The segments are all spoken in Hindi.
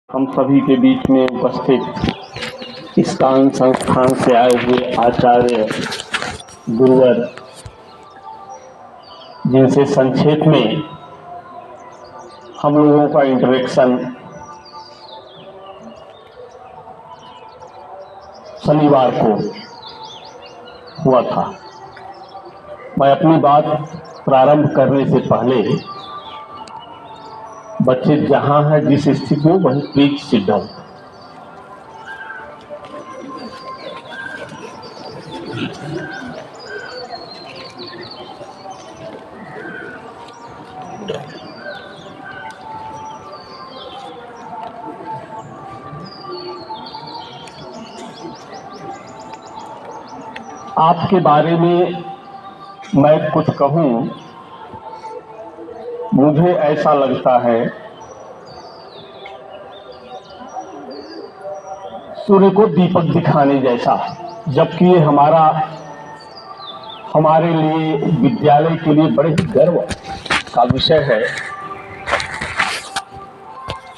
हम सभी के बीच में उपस्थित इस्कान संस्थान से आए हुए आचार्य गुरुवर, जिनसे संक्षेप में हम लोगों का इंटरेक्शन शनिवार को हुआ था। मैं अपनी बात प्रारंभ करने से पहले बच्चे जहां हैं, जिस स्थिति में, वहीं प्लीज सिट डाउन। आपके बारे में मैं कुछ कहूं, मुझे ऐसा लगता है सूर्य को दीपक दिखाने जैसा, जबकि ये हमारे लिए, विद्यालय के लिए बड़े ही गर्व का विषय है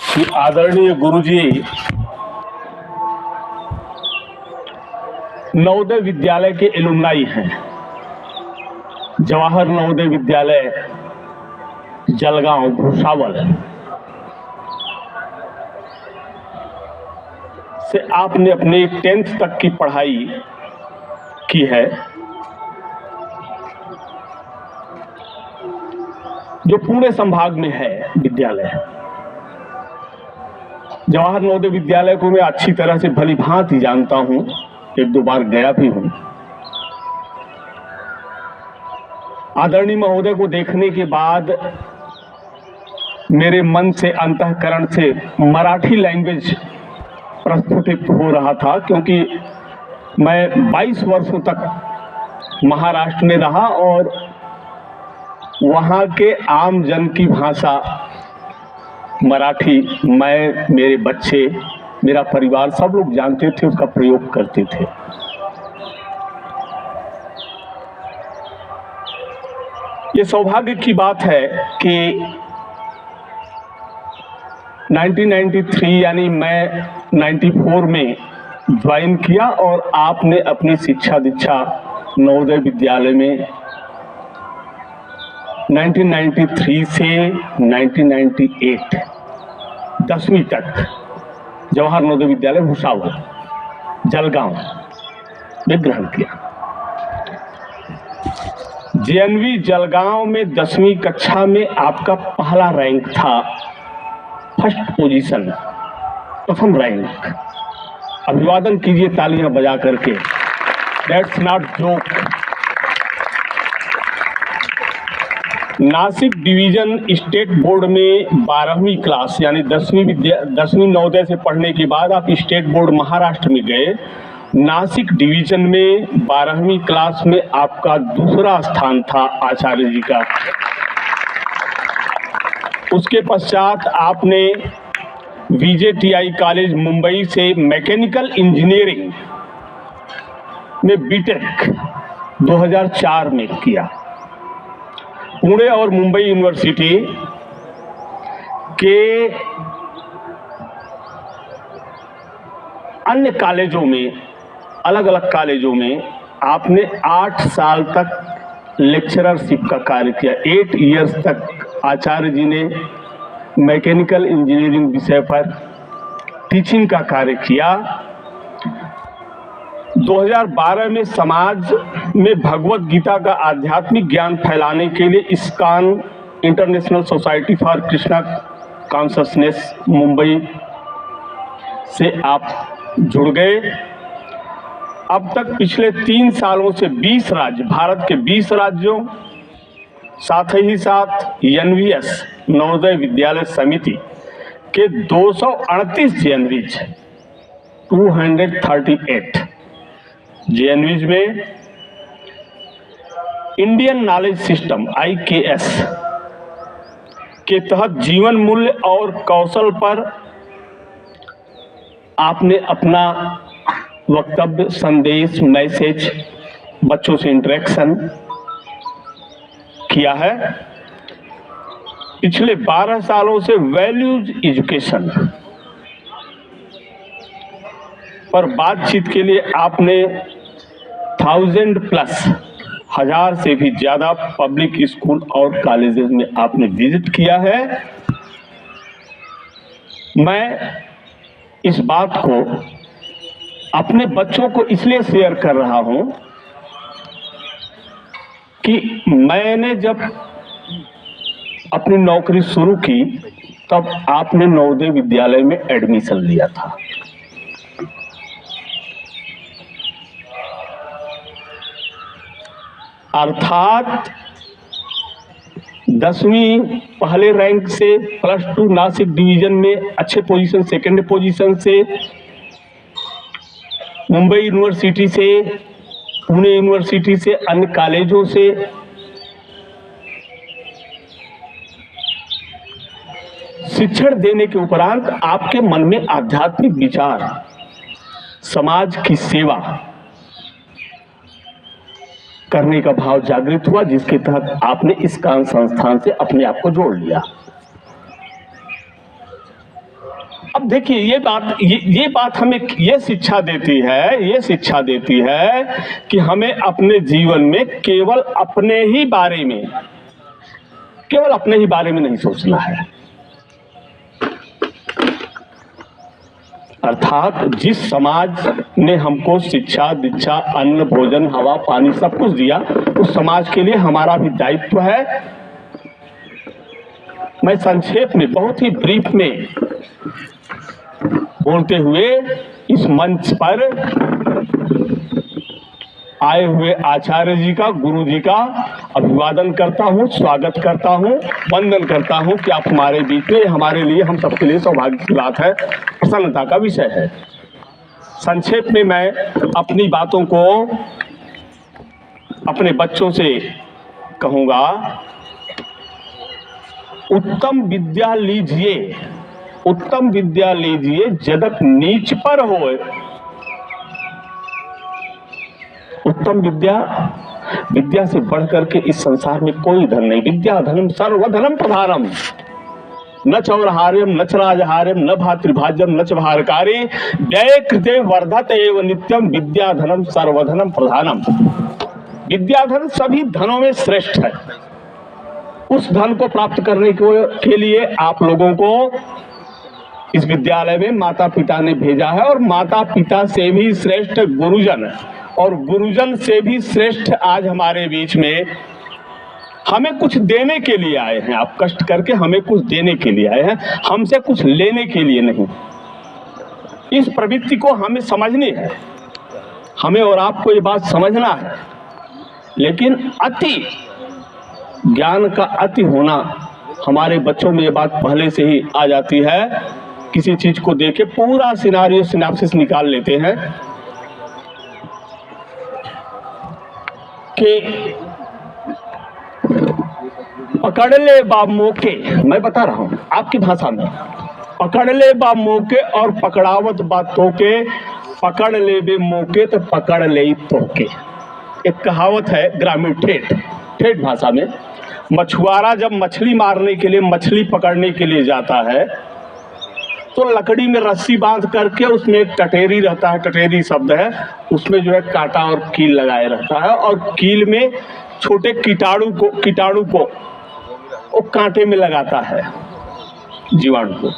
कि आदरणीय गुरुजी नवोदय विद्यालय के एलुमनाई हैं। जवाहर नवोदय विद्यालय जलगांव भुसावल से आपने अपने 10th तक की पढ़ाई की है, जो पुणे संभाग में है विद्यालय। जवाहर नवोदय विद्यालय को मैं अच्छी तरह से भली भांति जानता हूं, 1-2 बार गया भी हूं। आदरणीय महोदय को देखने के बाद मेरे मन से, अंतःकरण से मराठी लैंग्वेज प्रस्फुटित हो रहा था, क्योंकि मैं 22 वर्षों तक महाराष्ट्र में रहा और वहाँ के आम जन की भाषा मराठी मैं, मेरे बच्चे, मेरा परिवार, सब लोग जानते थे, उसका प्रयोग करते थे। ये सौभाग्य की बात है कि 1993 यानी मैं 94 में ज्वाइन किया और आपने अपनी शिक्षा दीक्षा नवोदय विद्यालय में 1993 से 1998 10वीं तक जवाहर नवोदय विद्यालय भुसावल जलगांव में ग्रहण किया। जेएनवी जलगांव में 10वीं कक्षा में आपका पहला रैंक था, फर्स्ट पोजीशन, प्रथम रैंक। अभिवादन कीजिए तालियां बजा करके। That's not joke. Nashik division state board में 12वीं क्लास यानी 10वीं नवोदय से पढ़ने के बाद आप स्टेट बोर्ड महाराष्ट्र में गए। नासिक डिवीजन में 12वीं क्लास में आपका दूसरा स्थान था आचार्य जी का। उसके पश्चात आपने VJTI कॉलेज मुंबई से मैकेनिकल इंजीनियरिंग में बीटेक 2004 में किया। पुणे और मुंबई यूनिवर्सिटी के अन्य कॉलेजों में, अलग अलग कॉलेजों में आपने 8 साल तक लेक्चररशिप का कार्य किया। 8 इयर्स तक आचार्य जी ने मैकेनिकल इंजीनियरिंग विषय पर टीचिंग का कार्य किया। 2012 में समाज में भगवत गीता का आध्यात्मिक ज्ञान फैलाने के लिए ISKCON international society for Krishna consciousness Mumbai से आप जुड़ गए। अब तक पिछले 3 सालों से 20 राज्य, भारत के 20 राज्यों, साथ ही साथ NVS नवोदय विद्यालय समिति के 238 JNVs, 238 JNVs में इंडियन नॉलेज सिस्टम IKS के तहत जीवन मूल्य और कौशल पर आपने अपना वक्तव्य, संदेश, मैसेज, बच्चों से इंटरेक्शन किया है। पिछले 12 सालों से वैल्यूज एजुकेशन पर बातचीत के लिए आपने 1000 से भी ज़्यादा पब्लिक स्कूल और कॉलेजेस में आपने विजिट किया है। मैं इस बात को अपने बच्चों को इसलिए शेयर कर रहा हूं कि मैंने जब अपनी नौकरी शुरू की तब आपने नवोदय विद्यालय में एडमिशन लिया था। अर्थात 10वीं पहले रैंक से +2 नासिक डिवीजन में अच्छे पोजीशन, सेकंड पोजीशन से, मुंबई यूनिवर्सिटी से, पुणे यूनिवर्सिटी से, अन्य कॉलेजों से शिक्षण देने के उपरांत आपके मन में आध्यात्मिक विचार, समाज की सेवा करने का भाव जागृत हुआ, जिसके तहत आपने इस कान संस्थान से अपने आप को जोड़ लिया। अब देखिए ये बात हमें ये शिक्षा देती है कि हमें अपने जीवन में केवल अपने ही बारे में नहीं सोचना है। अर्थात जिस समाज ने हमको शिक्षा, दीक्षा, अन्न, भोजन, हवा, पानी सब कुछ दिया, उस समाज के लिए हमारा भी दायित्व है। मैं संक्षेप में, बहुत ही ब्रीफ में बोलते हुए इस मंच पर आए हुए आचार्य जी का, गुरु जी का अभिवादन करता हूँ, स्वागत करता हूँ, वंदन करता हूँ कि आप हमारे बीच में, हमारे लिए, हम सबके लिए सौभाग्य की बात है, प्रसन्नता का विषय है। संक्षेप में मैं अपनी बातों को अपने बच्चों से कहूँगा, उत्तम विद्या लीजिए जदक नीच पर होए। उत्तम विद्या से बढ़कर के इस संसार में कोई धन नहीं। विद्या धनम सर्वधनम प्रधानम, न चौरहार्यम न च राजहार्यम न भातृभाज्यम न च भारकारी, व्यय कृते वर्धत एव नित्यम, विद्या धनम सर्वधनम प्रधानम। विद्याधन सभी धनों में श्रेष्ठ है। उस धन को प्राप्त करने के लिए आप लोगों को इस विद्यालय में माता पिता ने भेजा है, और माता पिता से भी श्रेष्ठ गुरुजन, और गुरुजन से भी श्रेष्ठ आज हमारे बीच में हमें कुछ देने के लिए आए हैं। आप कष्ट करके हमें कुछ देने के लिए आए हैं, हमसे कुछ लेने के लिए नहीं। इस प्रवृत्ति को हमें समझनी है, हमें और आपको ये बात समझना है। लेकिन ज्ञान का अति होना, हमारे बच्चों में ये बात पहले से ही आ जाती है। किसी चीज को देख के पूरा सिनारियो सिनाप्सिस निकाल लेते हैं कि पकड़ ले बा मौके, मैं बता रहा हूं आपकी भाषा में, पकड़ ले बा मौके और पकड़ावत बातों के, पकड़ ले बे मौके तो पकड़ ले तोके। एक कहावत है ग्रामीण ठेठ भाषा में। मछुआरा जब मछली मारने के लिए, मछली पकड़ने के लिए जाता है तो लकड़ी में रस्सी बांध करके उसमें एक टटेरी रहता है, टटेरी शब्द है, उसमें जो है कांटा और कील लगाए रहता है, और कील में छोटे कीटाणु को वो कांटे में लगाता है, जीवाणु को,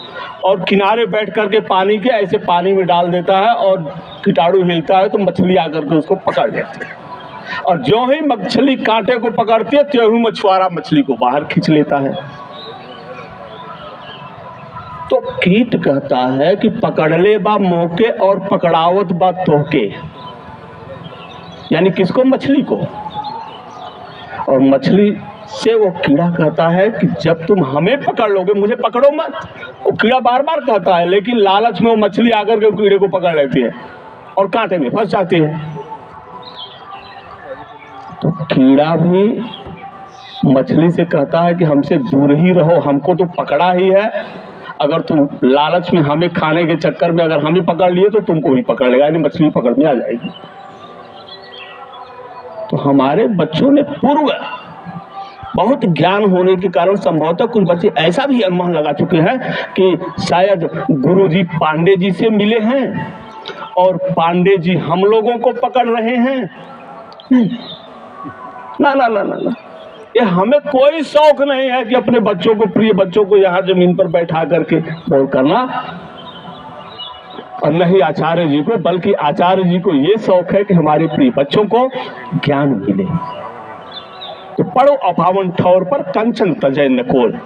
और किनारे बैठ करके पानी के ऐसे पानी में डाल देता है, और कीटाणु हिलता है तो मछली आकर के उसको पकड़ लेती है। और जो ही मछली कांटे को पकड़ती है त्यों ही मछुआरा मछली को बाहर खींच लेता है। तो कीट कहता है कि पकड़ ले बा मौके और पकड़ावत बा तोके, यानी किसको? मछली को। और मछली से वो कीड़ा कहता है कि जब तुम हमें पकड़ लोगे, मुझे पकड़ो मत। वो कीड़ा बार बार कहता है, लेकिन लालच में वो मछली आकर के कीड़े को पकड़ लेती है और कांटे में फंस जाती है। तो कीड़ा भी मछली से कहता है कि हमसे दूर ही रहो, हमको तो पकड़ा ही है, अगर तुम लालच में हमें खाने के चक्कर में अगर हमें पकड़ लिए तो तुमको भी पकड़ लेगा, यानी मछली पकड़ में आ जाएगी। तो हमारे बच्चों ने पूर्व बहुत ज्ञान होने के कारण संभवतः कुछ बच्चे ऐसा भी अनुमान लगा चुके हैं कि शायद गुरुजी पांडे जी से मिले हैं और पांडे जी हम लोगों को पकड़ रहे हैं। ना ना ना ना ना, ये हमें कोई शौक नहीं है कि अपने बच्चों को, प्रिय बच्चों को यहाँ जमीन पर बैठा करके बोल करना, और नहीं आचार्य जी को, बल्कि आचार्य जी को ये शौक है कि हमारे प्रिय बच्चों को ज्ञान मिले। तो पढ़ो अपावन ठौर पर कंचन तजय नकोल।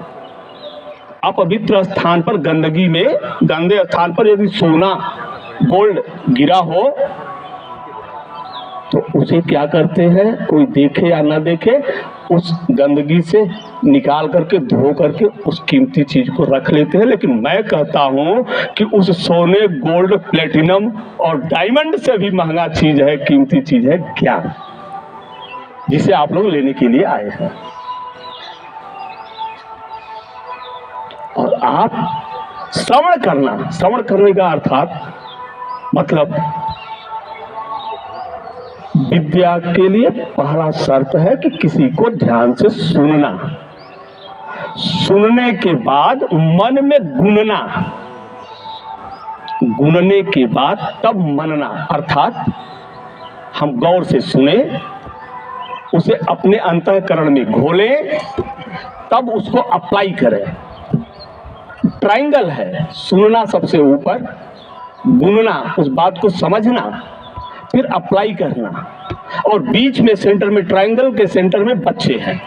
अपवित्र स्थान पर, गंदगी में, गंदे स्थान पर यदि सोना गोल्ड गिरा हो तो उसे क्या करते हैं, कोई देखे या ना देखे, उस गंदगी से निकाल करके धो करके उस कीमती चीज को रख लेते हैं। लेकिन मैं कहता हूं कि उस सोने, गोल्ड, प्लेटिनम और डायमंड से भी महंगा चीज है, कीमती चीज है ज्ञान, जिसे आप लोग लेने के लिए आए हैं। और आप श्रवण करना, श्रवण करने का अर्थात मतलब विद्या के लिए पहला शर्त है कि किसी को ध्यान से सुनना, सुनने के बाद मन में गुनना, गुनने के बाद तब मनना, अर्थात हम गौर से सुने, उसे अपने अंतःकरण में घोलें, तब उसको अप्लाई करें। ट्रायंगल है, सुनना सबसे ऊपर, गुनना, उस बात को समझना, फिर अप्लाई करना, और बीच में सेंटर में, ट्रायंगल के सेंटर में बच्चे हैं।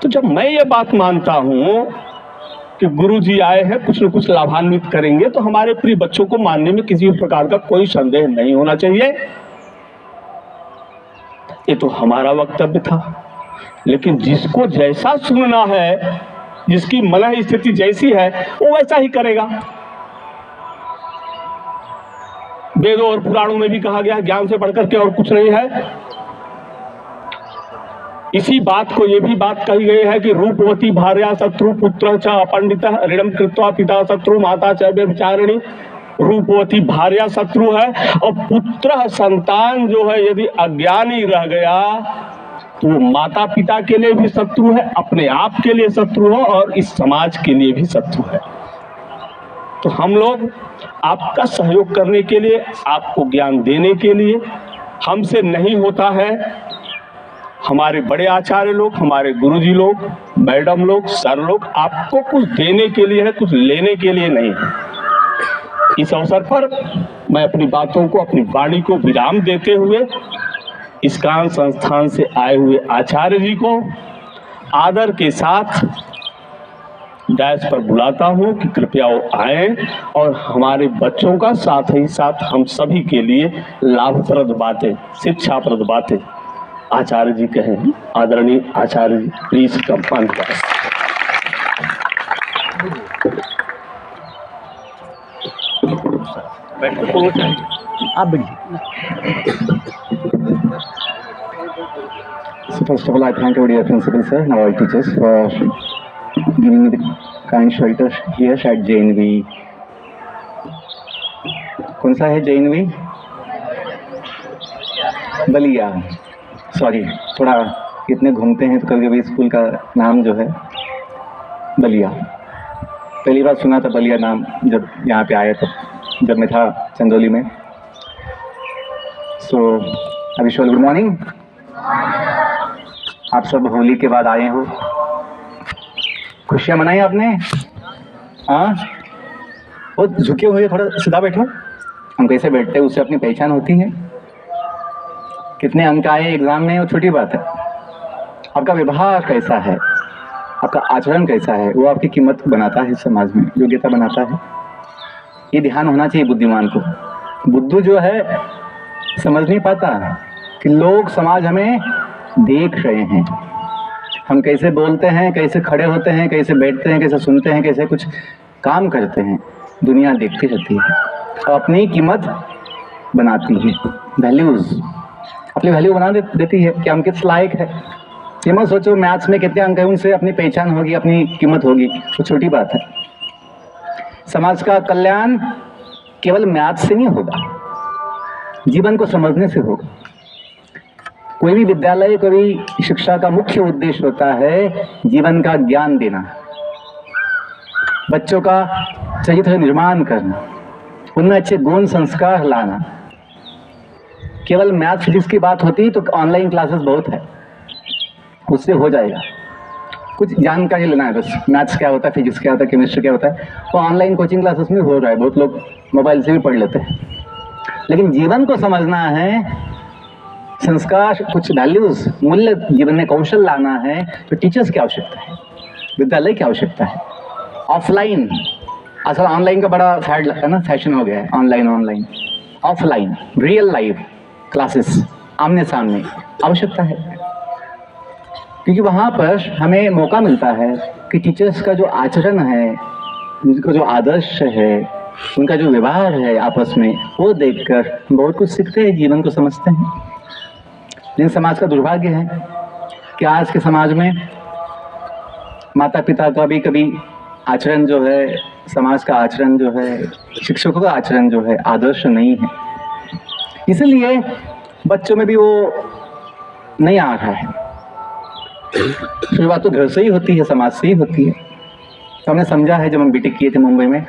तो जब मैं ये बात मानता हूं कि गुरु जी आए हैं, कुछ न कुछ लाभान्वित करेंगे, तो हमारे प्रिय बच्चों को मानने में किसी भी प्रकार का कोई संदेह नहीं होना चाहिए। ये तो हमारा वक्तव्य था। लेकिन जिसको जैसा सुनना है, जिसकी मन स्थिति जैसी है, वो वैसा ही करेगा। वेदों और पुराणों में भी कहा गया, ज्ञान से बढ़कर के और कुछ नहीं है। इसी बात को, ये भी बात कही गई है कि रूपवती भार्या शत्रु पुत्र च अपंडितः ऋणम कृत्वा पिता शत्रु माता च व्यभिचारिणी। रूपवती भार्या शत्रु है, और पुत्र संतान जो है यदि अज्ञानी रह गया तो वो माता पिता के लिए भी शत्रु है, अपने आप के लिए शत्रु है, और इस समाज के लिए भी शत्रु है। तो हम लोग आपका सहयोग करने के लिए, आपको ज्ञान देने के लिए, हमसे नहीं होता है, हमारे बड़े आचार्य लोग, हमारे गुरुजी लोग, मैडम लोग, सर लोग आपको कुछ देने के लिए है, कुछ लेने के लिए नहीं है। इस अवसर पर मैं अपनी बातों को, अपनी वाणी को विराम देते हुए इस्कान संस्थान से आए हुए आचार्य जी को आदर के साथ डायस पर बुलाता हूं कि कृपया वो आए और हमारे बच्चों का, साथ ही साथ हम सभी के लिए लाभप्रद बातें, शिक्षाप्रद बातें आचार्य जी कहें। आदरणीय आचार्य जी, प्लीज कम ऑन डायस। आप So first of all, I thank our dear principal sir and all teachers for giving me the kind shelter here at JNV. कौन सा है JNV? बलिया। सॉरी, थोड़ा इतने घूमते हैं तो कभी कभी स्कूल का नाम जो है बलिया, पहली बार सुना था बलिया नाम जब यहाँ पे आया, तो जब मैं था चंदौली में। So wish all good morning. आप सब होली के बाद आए हो, खुशियाँ मनाई आपने? हाँ, वो झुके हुए, थोड़ा सीधा बैठो। हम कैसे बैठते हैं उससे अपनी पहचान होती है। कितने अंक आए एग्जाम में वो छोटी बात है, आपका व्यवहार कैसा है, आपका आचरण कैसा है, वो आपकी कीमत बनाता है, समाज में योग्यता बनाता है। ये ध्यान होना चाहिए बुद्धिमान को। बुद्धू जो है समझ नहीं पाता कि लोग, समाज हमें देख रहे हैं, हम कैसे बोलते हैं, कैसे खड़े होते हैं, कैसे बैठते हैं, कैसे सुनते हैं, कैसे कुछ काम करते हैं, दुनिया देखती रहती है और अपनी कीमत बनाती है। वैल्यूज अपनी वैल्यू बना देती है कि हम किस लायक है। ये मत सोचो मैथ्स में कितने अंक है उनसे अपनी पहचान होगी, अपनी कीमत होगी, वो छोटी बात है। समाज का कल्याण केवल मैथ्स से नहीं होगा, जीवन को समझने से होगा। कोई भी विद्यालय, कोई भी शिक्षा का मुख्य उद्देश्य होता है जीवन का ज्ञान देना। बच्चों का चरित्र निर्माण करना, उनमें अच्छे गुण संस्कार लाना। केवल मैथ फिजिक्स की बात होती तो ऑनलाइन क्लासेस बहुत है, उससे हो जाएगा। कुछ जानकारी लेना है बस, मैथ्स क्या होता है, फिजिक्स क्या होता है, केमिस्ट्री क्या होता है, वो ऑनलाइन कोचिंग क्लासेस में हो रहा है, बहुत लोग मोबाइल से भी पढ़ लेते हैं। लेकिन जीवन को समझना है, संस्कार, कुछ वैल्यूज, मूल्य जीवन में कौशल लाना है, तो टीचर्स की आवश्यकता है, विद्यालय की आवश्यकता है। ऑफलाइन, आजकल ऑनलाइन का बड़ा फैड है ना, फैशन हो गया है, online. Offline real life classes, आमने सामने आवश्यकता है, क्योंकि वहाँ पर हमें मौका मिलता है कि टीचर्स का जो आचरण है, उनका जो आदर्श है, उनका जो व्यवहार है आपस में, वो देखकर बहुत कुछ सीखते हैं, जीवन को समझते हैं। लेकिन समाज का दुर्भाग्य है कि आज के समाज में माता पिता का भी कभी आचरण जो है, समाज का आचरण जो है, शिक्षकों का आचरण जो है, आदर्श नहीं है। इसलिए बच्चों में भी वो नहीं आ रहा है। शुरुआत तो घर से ही होती है, समाज से ही होती है। तो हमने समझा है जब हम बीटेक किए थे मुंबई में,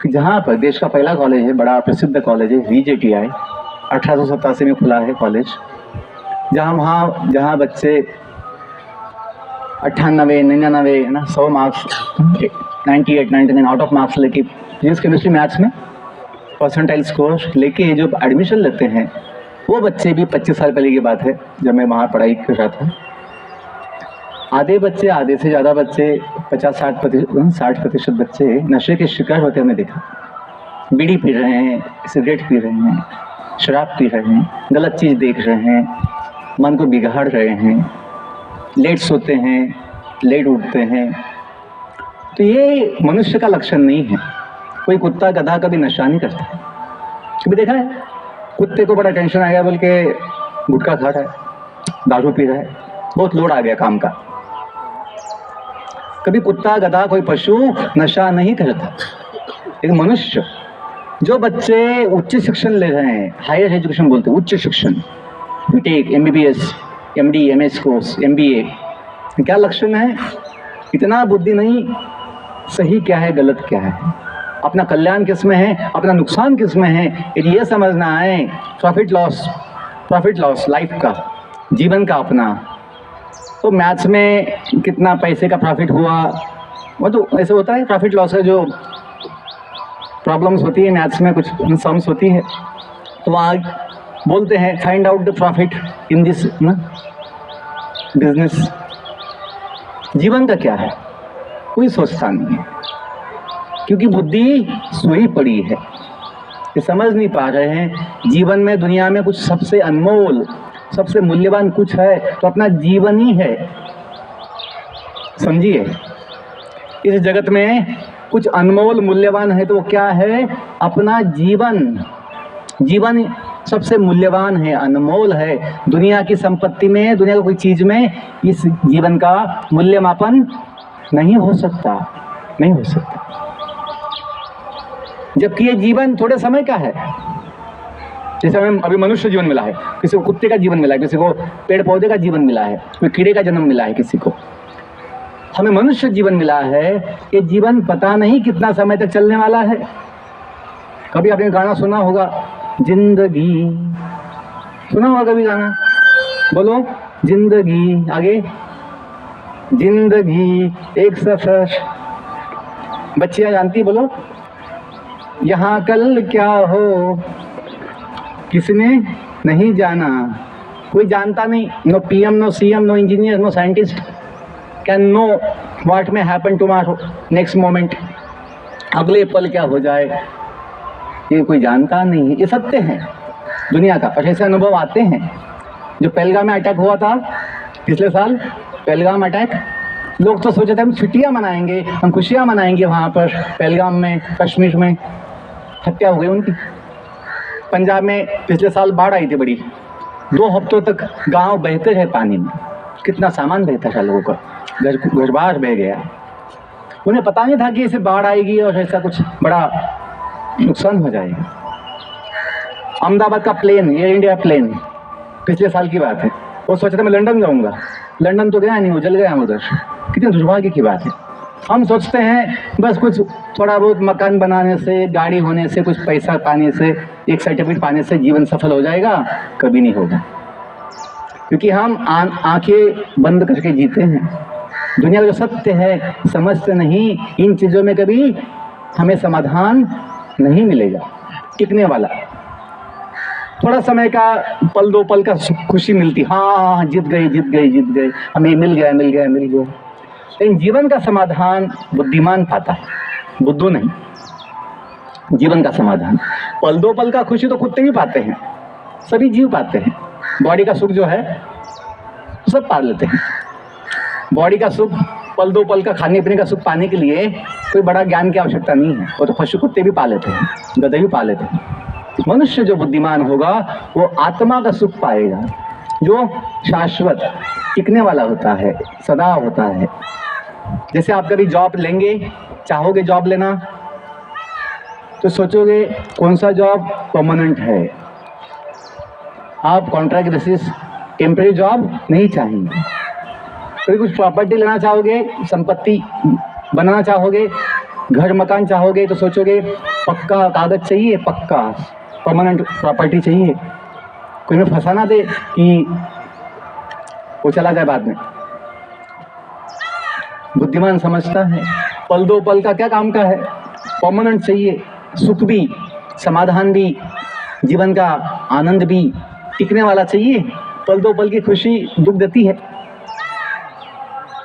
कि जहाँ पर देश का पहला कॉलेज है, बड़ा प्रसिद्ध कॉलेज है, VJTI, 1887 में खुला है कॉलेज, जहाँ बच्चे 98, 99 ना 100 मार्क्स, 98, 99 आउट ऑफ मार्क्स लेके फिजिक्स केमिस्ट्री मैथ्स में परसेंटाइल स्कोर लेके जो एडमिशन लेते हैं, वो बच्चे भी 25 साल पहले की बात है जब मैं वहाँ पढ़ाई कर रहा था। आधे से ज़्यादा बच्चे 50-60% बच्चे नशे के शिकार होते हमने देखा। बीड़ी पी रहे हैं, सिगरेट पी रहे हैं, शराब पी रहे हैं, गलत चीज़ देख रहे हैं, मन को बिगाड़ रहे हैं, लेट सोते हैं, लेट उठते हैं। तो ये मनुष्य का लक्षण नहीं है। कोई कुत्ता गधा कभी नशा नहीं करता। कभी देखा है कुत्ते को बड़ा टेंशन आ गया बोल के गुटखा खा रहा है, दारू पी रहा है, बहुत लोड आ गया काम का। कभी कुत्ता गधा कोई पशु नशा नहीं करता। एक मनुष्य, जो बच्चे उच्च शिक्षण ले रहे हैं, हायर एजुकेशन बोलते हैं, उच्च शिक्षण, B Tech, MBBS, MD, MS course, MBA, क्या लक्षण है? इतना बुद्धि नहीं, सही क्या है, गलत क्या है, अपना कल्याण किस में है, अपना नुकसान किस में है, यदि ये समझना है, प्रॉफिट लॉस लाइफ का, जीवन का अपना, तो मैथ्स में कितना पैसे का प्रॉफिट हुआ, वो तो ऐसे होता है। प्रॉफिट लॉस का जो प्रॉब्लम्स होती है मैथ्स में, कुछ सम्स होती है, तो वहाँ बोलते हैं find out the profit in this business. जीवन का क्या है, कोई सोचता नहीं है, क्योंकि बुद्धि सोई पड़ी है, ये समझ नहीं पा रहे हैं जीवन में, दुनिया में कुछ सबसे अनमोल, सबसे मूल्यवान कुछ है तो अपना जीवन ही है। समझिए, इस जगत में कुछ अनमोल मूल्यवान है तो वो क्या है? अपना जीवन। जीवन सबसे मूल्यवान है, अनमोल है। दुनिया की संपत्ति में, दुनिया की कोई चीज में इस जीवन का मूल्यमापन नहीं हो सकता। जबकि ये जीवन थोड़े समय का है। जैसे हमें अभी मनुष्य जीवन मिला है, किसी को कुत्ते का जीवन मिला है, किसी को पेड़ पौधे का जीवन मिला है, कोई कीड़े का जन्म मिला है किसी को। हमें मनुष्य जीवन मिला है, ये जीवन पता नहीं कितना समय तक चलने वाला है। कभी आपने गाना सुना होगा, जिंदगी, सुना होगा कभी गाना? बोलो, जिंदगी, आगे, जिंदगी एक सफर। बच्चियां जानती, बोलो, यहाँ कल क्या हो किसने नहीं जाना, कोई जानता नहीं। No PM, no CM, no engineer, no scientist can know what may happen tomorrow, next moment, अगले पल क्या हो जाए, ये कोई जानता नहीं है। ये सत्य है दुनिया का। और ऐसे अनुभव आते हैं। जो पहलगाम में अटैक हुआ था पिछले साल, पहलगाम अटैक, लोग तो सोचे थे हम छुट्टियां मनाएंगे, हम खुशियां मनाएंगे वहाँ पर पहलगाम में, कश्मीर में। हत्या हो गई उनकी। पंजाब में पिछले साल बाढ़ आई थी बड़ी, 2 हफ्तों तक गांव बहते रहे पानी में। कितना सामान बहता था लोगों का, घर बाहर बह गया। उन्हें पता नहीं था कि ऐसे बाढ़ आएगी और ऐसा कुछ बड़ा नुकसान हो जाएगा। अहमदाबाद का प्लेन, एयर इंडिया प्लेन, पिछले साल की बात है, वो सोचा था मैं लंदन जाऊंगा, लंदन तो गया नहीं, वो जल गया उधर। कितने दुर्भाग्य की बात है। हम सोचते हैं बस कुछ थोड़ा बहुत मकान बनाने से, गाड़ी होने से, कुछ पैसा पाने से, एक सर्टिफिकेट पाने से जीवन सफल हो जाएगा। कभी नहीं होगा, क्योंकि हम आंखें बंद करके जीते हैं। दुनिया का जो सत्य है समझते नहीं, इन चीज़ों में कभी हमें समाधान नहीं मिलेगा टिकने वाला। थोड़ा समय का पल दो पल का खुशी मिलती, हाँ जीत गए, हमें मिल गया। लेकिन जीवन का समाधान बुद्धिमान पाता है, बुद्धू नहीं। जीवन का समाधान पल दो पल का खुशी तो कुत्ते भी पाते हैं, सभी जीव पाते हैं। बॉडी का सुख जो है सब पा लेते हैं। बॉडी का सुख, पल दो पल का खाने पीने का सुख पाने के लिए कोई बड़ा ज्ञान की आवश्यकता नहीं है। वो तो पशु कुत्ते भी पा लेते हैं, गधे भी पा लेते हैं। मनुष्य जो बुद्धिमान होगा वो आत्मा का सुख पाएगा, जो शाश्वत टिकने वाला होता है, सदा होता है। जैसे आप कभी जॉब लेंगे, चाहोगे जॉब लेना, तो सोचोगे कौन सा जॉब परमानेंट है। आप कॉन्ट्रैक्ट बेसिस टेम्परेरी जॉब नहीं चाहेंगे। कभी कुछ प्रॉपर्टी लेना चाहोगे, संपत्ति बनाना चाहोगे, घर मकान चाहोगे, तो सोचोगे पक्का कागज चाहिए, पक्का परमानेंट प्रॉपर्टी चाहिए, कोई में फंसा ना दे कि वो चला जाए बाद में। बुद्धिमान समझता है पल दो पल का क्या काम का है, परमानेंट चाहिए, सुख भी, समाधान भी, जीवन का आनंद भी टिकने वाला चाहिए। पल दो पल की खुशी दुख देती है।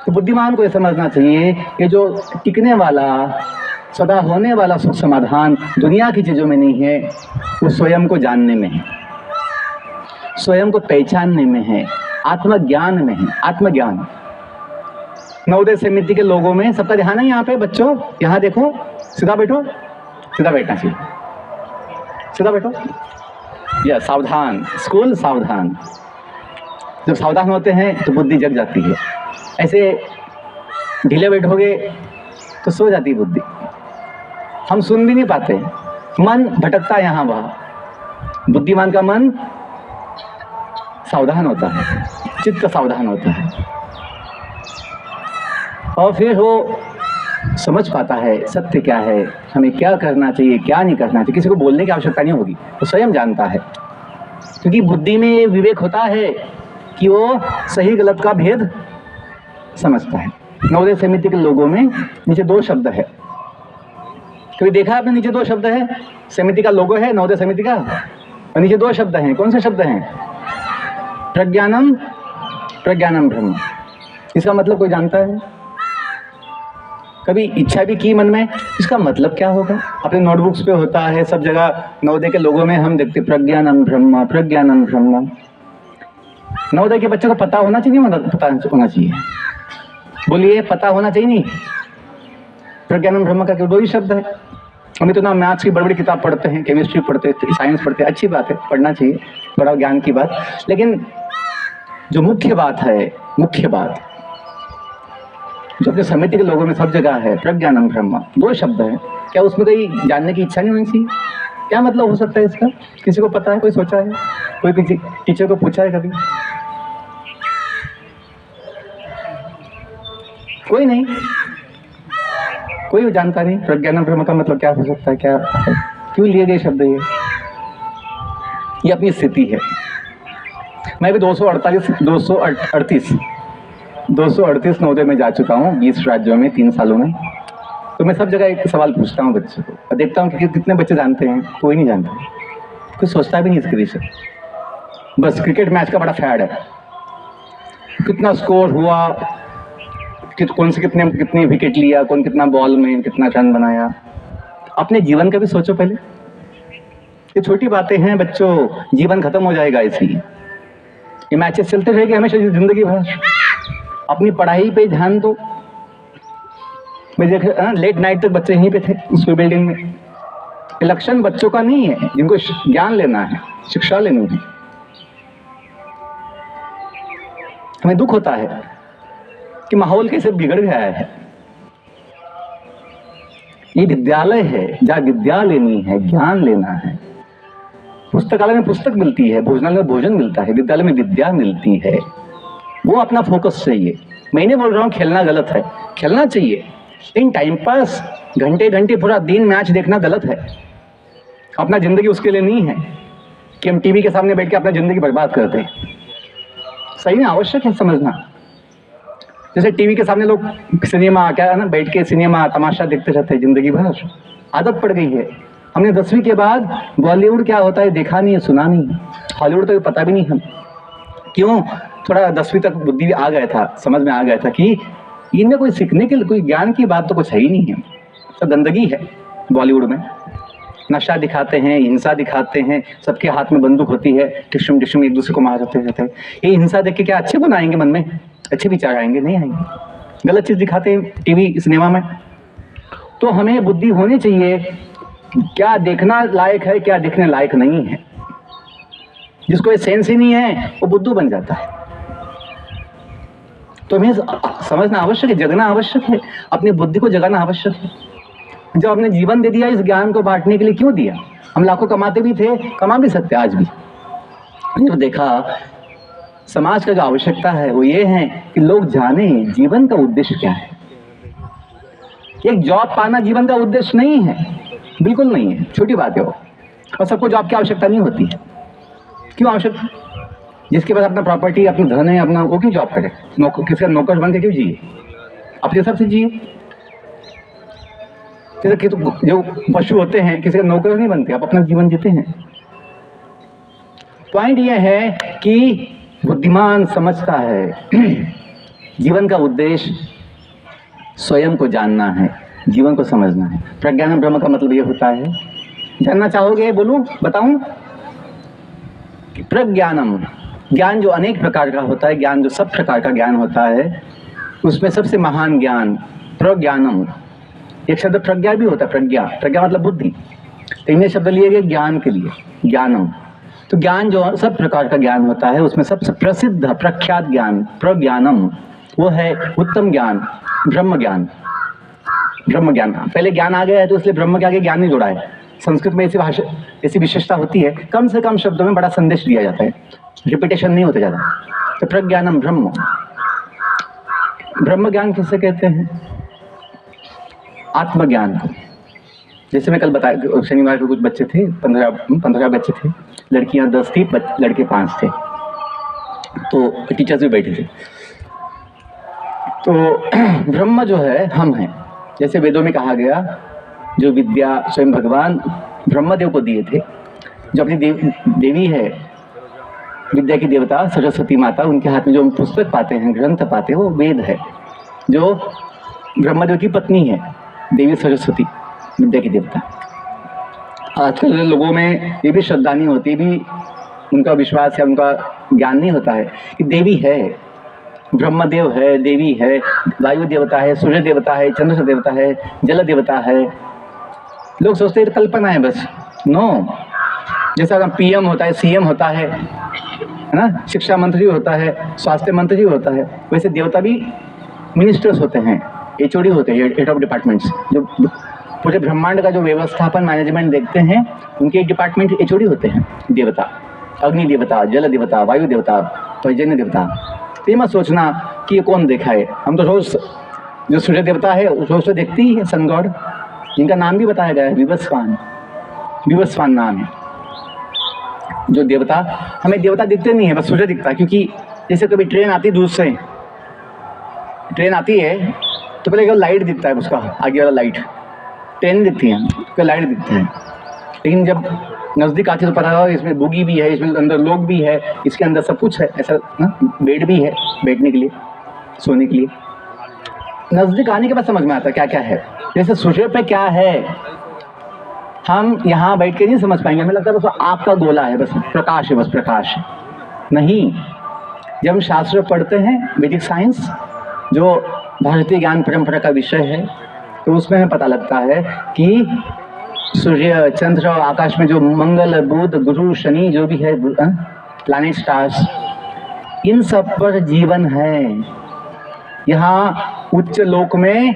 तो बुद्धिमान को ये समझना चाहिए कि जो टिकने वाला, सदा होने वाला सुख समाधान दुनिया की चीज़ों में नहीं है, वो स्वयं को जानने में है, स्वयं को पहचानने में है, आत्मज्ञान में है। आत्मज्ञान नवोदय समिति के लोगों में सबका ध्यान है। यहाँ पे बच्चों, यहाँ देखो, सीधा बैठो, सीधा बैठना चाहिए, सीधा बैठो। या सावधान, स्कूल सावधान। जब सावधान होते हैं तो बुद्धि जग जाती है। ऐसे ढीले बैठोगे तो सो जाती है बुद्धि, हम सुन भी नहीं पाते, मन भटकता है यहाँ वहाँ। बुद्धिमान का मन सावधान होता है, चित्त सावधान होता है, और फिर वो समझ पाता है सत्य क्या है, हमें क्या करना चाहिए, क्या नहीं करना चाहिए। किसी को बोलने की आवश्यकता नहीं होगी, वो स्वयं जानता है। क्योंकि बुद्धि में ये विवेक होता है कि वो सही गलत का भेद समझता है। नवोदय समिति के लोगों में नीचे दो शब्द है, कभी देखा आपने? नीचे दो शब्द है, समिति का लोगो है नवोदय समिति का, और नीचे दो शब्द हैं। कौन से शब्द हैं? प्रज्ञानम, प्रज्ञानम ब्रह्म। इसका मतलब कोई जानता है? कभी इच्छा भी की मन में, इसका मतलब क्या होगा? अपने नोटबुक्स पे होता है, सब जगह नवोदय के लोगों में हम देखते प्रज्ञानम ब्रह्म, प्रज्ञानम ब्रह्म। नवोदय के बच्चे को पता होना चाहिए, पता होना चाहिए, बोलिए पता होना चाहिए नहीं? प्रज्ञानम ब्रह्म का केवल दो ही शब्द है। हम तो ना मैथ्स की बड़ी बड़ी किताब पढ़ते हैं, केमिस्ट्री पढ़ते हैं, साइंस पढ़ते हैं, अच्छी बात है, पढ़ना चाहिए, बड़ा ज्ञान की बात। लेकिन जो मुख्य बात है, मुख्य बात जो अपने समिति के लोगों में सब जगह है, प्रज्ञानम ब्रह्म, दो शब्द है। क्या उसमें कोई जानने की इच्छा नहीं होनी चाहिए? क्या मतलब हो सकता है इसका? किसी को पता है? कोई सोचा है? कोई किसी टीचर को पूछा है कभी? कोई नहीं, कोई जानता नहीं प्रज्ञानम ब्रह्म का मतलब क्या हो सकता है, क्या है? क्यों लिए गए शब्द ये अपनी स्थिति है। मैं भी 238 नवोदय में जा चुका हूँ, 20 राज्यों में, 3 सालों में। तो मैं सब जगह एक सवाल पूछता हूँ बच्चों को, और देखता हूँ कि कितने बच्चे जानते हैं। कोई नहीं जानता, कोई सोचता भी नहीं इसके पीछे। बस क्रिकेट मैच का बड़ा फैड है, कितना स्कोर हुआ, कौन से कितने विकेट लिया, कौन कितना बॉल में कितना रन बनाया। अपने जीवन का भी सोचो पहले। ये छोटी बातें हैं बच्चों, जीवन खत्म हो जाएगा ऐसे ही। ये मैचेस चलते रहेंगे हमेशा जिंदगी भर। अपनी पढ़ाई पे ध्यान दो। मैं देख लेट नाइट तक बच्चे यहीं पे थे स्कूल बिल्डिंग में। लक्षण बच्चों का नहीं है, जिनको ज्ञान लेना है, शिक्षा लेनी है। हमें दुख होता है कि माहौल कैसे बिगड़ गया है। ये विद्यालय है जहाँ विद्या लेनी है, ज्ञान लेना है। पुस्तकालय में पुस्तक मिलती है, भोजनालय में भोजन मिलता है, विद्यालय में विद्या मिलती है। वो अपना फोकस चाहिए। मैं नहीं बोल रहा हूँ खेलना गलत है, खेलना चाहिए, लेकिन टाइम पास घंटे घंटे पूरा दिन मैच देखना गलत है। अपना जिंदगी उसके लिए नहीं है कि हम टीवी के सामने बैठ के अपना जिंदगी बर्बाद करते हैं। सही में आवश्यक है समझना। जैसे टीवी के सामने लोग सिनेमा क्या है ना, बैठ के सिनेमा तमाशा देखते रहते हैं जिंदगी भर, आदत पड़ गई है। हमने 10वीं के बाद बॉलीवुड क्या होता है देखा नहीं है, सुना नहीं है। हॉलीवुड तो पता भी नहीं हम क्यों। थोड़ा 10वीं तक बुद्धि आ गया था, समझ में आ गया था कि इनमें कोई सीखने के लिए कोई ज्ञान की बात तो कुछ है ही नहीं है, सब गंदगी है। बॉलीवुड में नशा दिखाते हैं, हिंसा दिखाते हैं, सबके हाथ में बंदूक होती है, टिशुम टिशुम एक दूसरे को मारते रहते हैं। ये हिंसा देख के क्या अच्छे गुण आएंगे मन में, अच्छे विचार आएंगे? नहीं आएंगे। गलत चीज दिखाते हैं टीवी सिनेमा में। तो हमें बुद्धि होनी चाहिए क्या देखना लायक है, क्या देखने लायक नहीं है। जिसको ये सेंस ही नहीं है वो बुद्धू बन जाता है। तो हमें समझना आवश्यक है, जगना आवश्यक है, अपनी बुद्धि को जगाना आवश्यक है। जब हमने जीवन दे दिया इस ज्ञान को बांटने के लिए, क्यों दिया? हम लाखों कमाते भी थे, कमा भी सकते आज भी। जब देखा समाज का जो आवश्यकता है वो ये है कि लोग जाने जीवन का उद्देश्य क्या है। एक जॉब पाना जीवन का उद्देश्य नहीं है, बिल्कुल नहीं है, छोटी बात है वो। और सबको जॉब की आवश्यकता नहीं होती है। क्यों आवश्यकता? जिसके पास अपना प्रॉपर्टी, अपना धन है, अपना, वो क्यों जॉब करे? किसी का नौकर बन के क्यों जिए? अपने हिसाब से जिए। जैसे जो पशु होते हैं किसी का नौकर नहीं बनते, आप अपना जीवन जीते हैं। पॉइंट यह है कि बुद्धिमान समझता है जीवन का उद्देश्य स्वयं को जानना है, जीवन को समझना है। प्रज्ञानम ब्रह्म का मतलब यह होता है। जानना चाहोगे? बोलूं, बताऊं? प्रज्ञानम, ज्ञान जो अनेक प्रकार का होता है, ज्ञान जो सब प्रकार का ज्ञान होता है, उसमें सबसे महान ज्ञान प्रज्ञानम। एक शब्द प्रज्ञा भी होता है, प्रज्ञा, प्रज्ञा मतलब बुद्धि। तो इन्हें शब्द लिए गए ज्ञान के लिए, ज्ञानम। तो ज्ञान जो सब प्रकार का ज्ञान होता है उसमें सबसे प्रसिद्ध प्रख्यात ज्ञान प्रज्ञानम, वो है उत्तम ज्ञान, ब्रह्म ज्ञान। ब्रह्म ज्ञान, पहले ज्ञान आ गया है तो इसलिए ब्रह्म के आगे ज्ञान नहीं जोड़ा है। संस्कृत में ऐसी भाषा, ऐसी विशेषता होती है, कम से कम शब्दों में बड़ा संदेश दिया जाता है, रिपीटेशन नहीं होता ज्यादा। तो प्रज्ञानम ब्रह्म, ब्रह्म ज्ञान किसे कहते हैं? आत्मज्ञान को। जैसे मैं कल बताया, शनिवार को कुछ बच्चे थे, 15 बच्चे थे, लड़कियां 10 थी, लड़के 5 थे। तो टीचर्स भी बैठे थे। तो ब्रह्म जो है हम हैं। जैसे वेदों में कहा गया, जो विद्या स्वयं भगवान ब्रह्मदेव को दिए थे, जो अपनी देवी है, विद्या की देवता सरस्वती माता, उनके हाथ में जो हम पुस्तक पाते हैं, ग्रंथ पाते हैं, वो वेद है। जो ब्रह्मदेव की पत्नी है देवी सरस्वती, विद्या की देवता। आजकल लोगों में ये भी श्रद्धा नहीं होती, भी उनका विश्वास है, उनका ज्ञान नहीं होता है कि देवी है, ब्रह्मदेव है, देवी है, वायु देवता है, सूर्य देवता है, चंद्र देवता है, जल देवता है। लोग सोचते हैं कल्पना है बस। नो, जैसा पीएम होता है, सीएम होता है ना, शिक्षा मंत्री होता है, स्वास्थ्य मंत्री होता है, वैसे देवता भी मिनिस्टर्स होते हैं, एचओडी होते हैं, हेड ऑफ डिपार्टमेंट्स। जो पूरे ब्रह्मांड का जो व्यवस्थापन मैनेजमेंट देखते हैं, उनके डिपार्टमेंट एचओडी होते हैं। देवता, अग्नि देवता, जल देवता, वायु देवता, पर्जन्य देवता। तो ये मत सोचना कि ये कौन देखा है। हम तो रोज, जो सूर्य देवता है रोज तो देखते ही है, सन गॉड, जिनका नाम भी बताया गया है, विवस्वान। विवस्वान नाम है जो देवता। हमें देवता दिखते नहीं है, बस सूर्य दिखता है। क्योंकि जैसे कभी ट्रेन आती है, दूर से ट्रेन आती है तो पहले एक लाइट दिखता है, उसका आगे वाला लाइट, ट्रेन दिखती है, उसका लाइट दिखता है। लेकिन जब नज़दीक आती है तो पता लगा इसमें बोगी भी है, इसमें अंदर लोग भी है, इसके अंदर सब कुछ है, ऐसा ना, बेड भी है बैठने के लिए, सोने के लिए। नज़दीक आने के बाद समझ में आता है क्या क्या है। जैसे सूर्य पे क्या है हम यहाँ बैठ के नहीं समझ पाएंगे, हमें लगता है बस आग का गोला है, बस प्रकाश है, बस प्रकाश है। नहीं, जब हम शास्त्र पढ़ते हैं, वैदिक साइंस जो भारतीय ज्ञान परंपरा का विषय है, तो उसमें हमें पता लगता है कि सूर्य, चंद्र, आकाश में जो मंगल, बुध, गुरु, शनि जो भी है, प्लैनेट, स्टार्स, इन सब पर जीवन है। यहाँ उच्च लोक में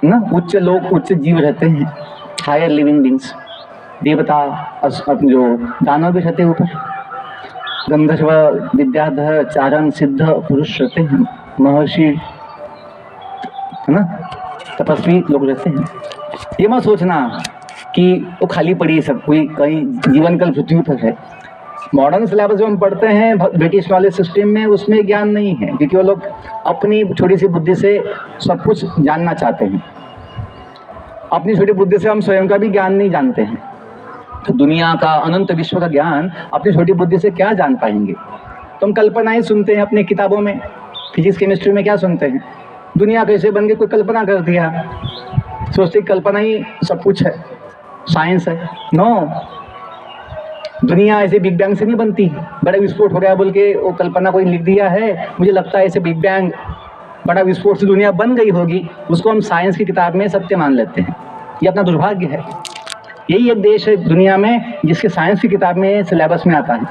ना, उच्च लोक, उच्च जीव रहते हैं, हायर लिविंग बींग्स, देवता, जो दानव भी रहते हैं ऊपर, गंधर्व, विद्याधर, चारण, सिद्ध पुरुष रहते हैं, महर्षि, है ना, तपस्वी लोग रहते हैं। ये मत सोचना कि वो खाली पड़ी सब कोई कहीं जीवन कल पृथ्वी पर है। मॉडर्न सिलेबस जो हम पढ़ते हैं ब्रिटिश नॉलेज सिस्टम में, उसमें ज्ञान नहीं है, क्योंकि वो लोग अपनी छोटी सी बुद्धि से सब कुछ जानना चाहते हैं। अपनी छोटी बुद्धि से हम स्वयं का भी ज्ञान नहीं जानते हैं। तो दुनिया का, अनंत विश्व का ज्ञान अपनी छोटी बुद्धि से क्या जान पाएंगे। तो हम कल्पनाएं सुनते हैं अपनी किताबों में, फिजिक्स केमिस्ट्री में क्या सुनते हैं, दुनिया कैसे बन गई, कोई कल्पना कर दिया, सोचते कल्पना ही सब कुछ है, साइंस है। नो, दुनिया ऐसे बिग बैंग से नहीं बनती, बड़ा विस्फोट हो गया बोल के वो कल्पना कोई लिख दिया है, मुझे लगता है ऐसे बिग बैंग बड़ा विस्फोट से दुनिया बन गई होगी, उसको हम साइंस की किताब में सत्य मान लेते हैं। ये अपना दुर्भाग्य है। यही एक देश है दुनिया में जिसके साइंस की किताब में सिलेबस में आता है।